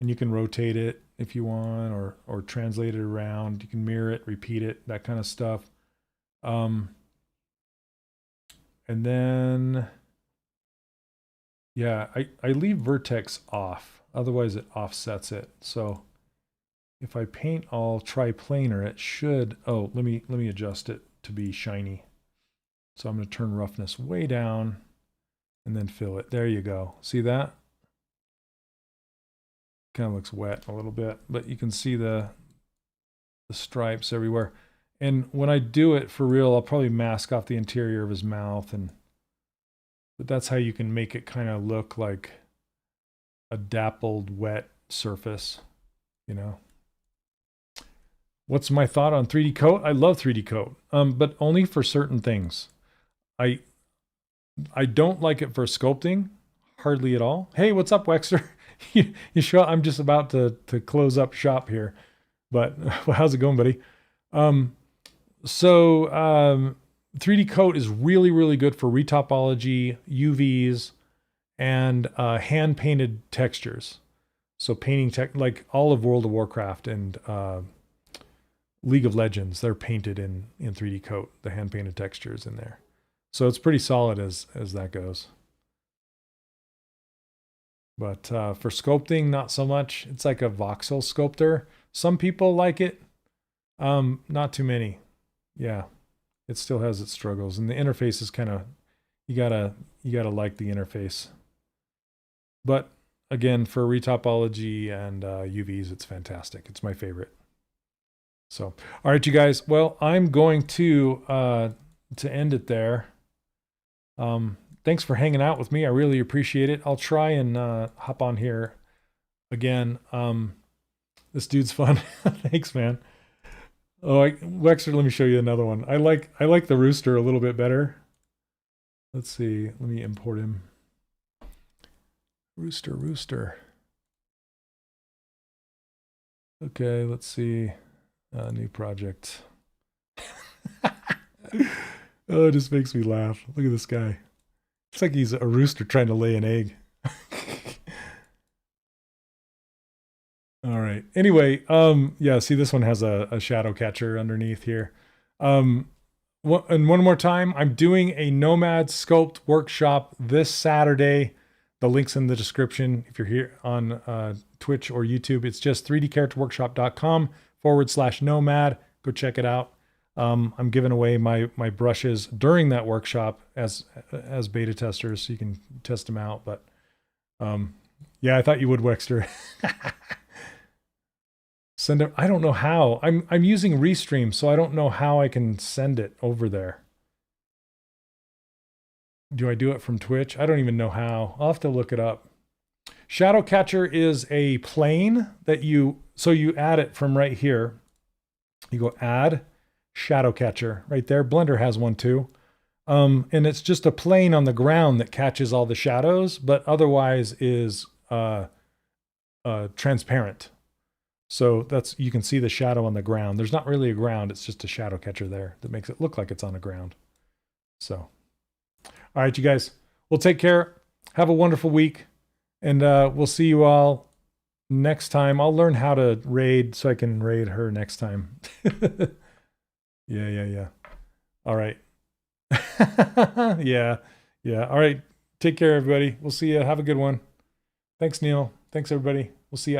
And you can rotate it if you want, or translate it around. You can mirror it, repeat it, that kind of stuff. And then, yeah, I leave vertex off, otherwise it offsets it. So if I paint all triplanar, it should, oh, let me adjust it to be shiny. So I'm going to turn roughness way down and then fill it. There you go. See that? Kind of looks wet a little bit, but you can see the stripes everywhere. And when I do it for real, I'll probably mask off the interior of his mouth, but that's how you can make it kind of look like a dappled wet surface, you know. What's my thought on 3D coat? I love 3D coat, but only for certain things. I don't like it for sculpting, hardly at all. Hey, what's up, Wexter? you show, I'm just about to close up shop here, but well, how's it going, buddy? 3D coat is really, really good for retopology, UVs, and hand painted textures. So painting like all of World of Warcraft and League of Legends, they're painted in 3D coat, the hand painted textures in there. So it's pretty solid as that goes. But for sculpting, not so much. It's like a voxel sculptor. Some people like it. Not too many. Yeah, it still has its struggles, and the interface is kind of, you gotta like the interface. But again, for retopology and UVs, it's fantastic. It's my favorite. So, all right, you guys. Well, I'm going to end it there. Thanks for hanging out with me. I really appreciate it. I'll try and hop on here again. This dude's fun. Thanks, man. Oh, Wexer, let me show you another one. I like the rooster a little bit better. Let's see. Let me import him. Rooster. Okay, let's see. New project. Oh, it just makes me laugh. Look at this guy. It's like he's a rooster trying to lay an egg. All right. Anyway, yeah, see, this one has a shadow catcher underneath here. And one more time, I'm doing a Nomad sculpt workshop this Saturday. The link's in the description. If you're here on Twitch or YouTube, it's just 3dcharacterworkshop.com/nomad. Go check it out. I'm giving away my brushes during that workshop as beta testers, so you can test them out. But yeah, I thought you would, Wexter. Send it. I don't know how. I'm using Restream, so I don't know how I can send it over there. Do I do it from Twitch? I don't even know how. I'll have to look it up. Shadow Catcher is a plane that you add it from right here. You go add Shadow Catcher right there. Blender has one too. And it's just a plane on the ground that catches all the shadows, but otherwise is transparent. So you can see the shadow on the ground. There's not really a ground. It's just a shadow catcher there that makes it look like it's on the ground. So, all right, you guys, well, take care. Have a wonderful week. And we'll see you all next time. I'll learn how to raid so I can raid her next time. Yeah. All right. Yeah. All right. Take care, everybody. We'll see you. Have a good one. Thanks, Neil. Thanks, everybody. We'll see you.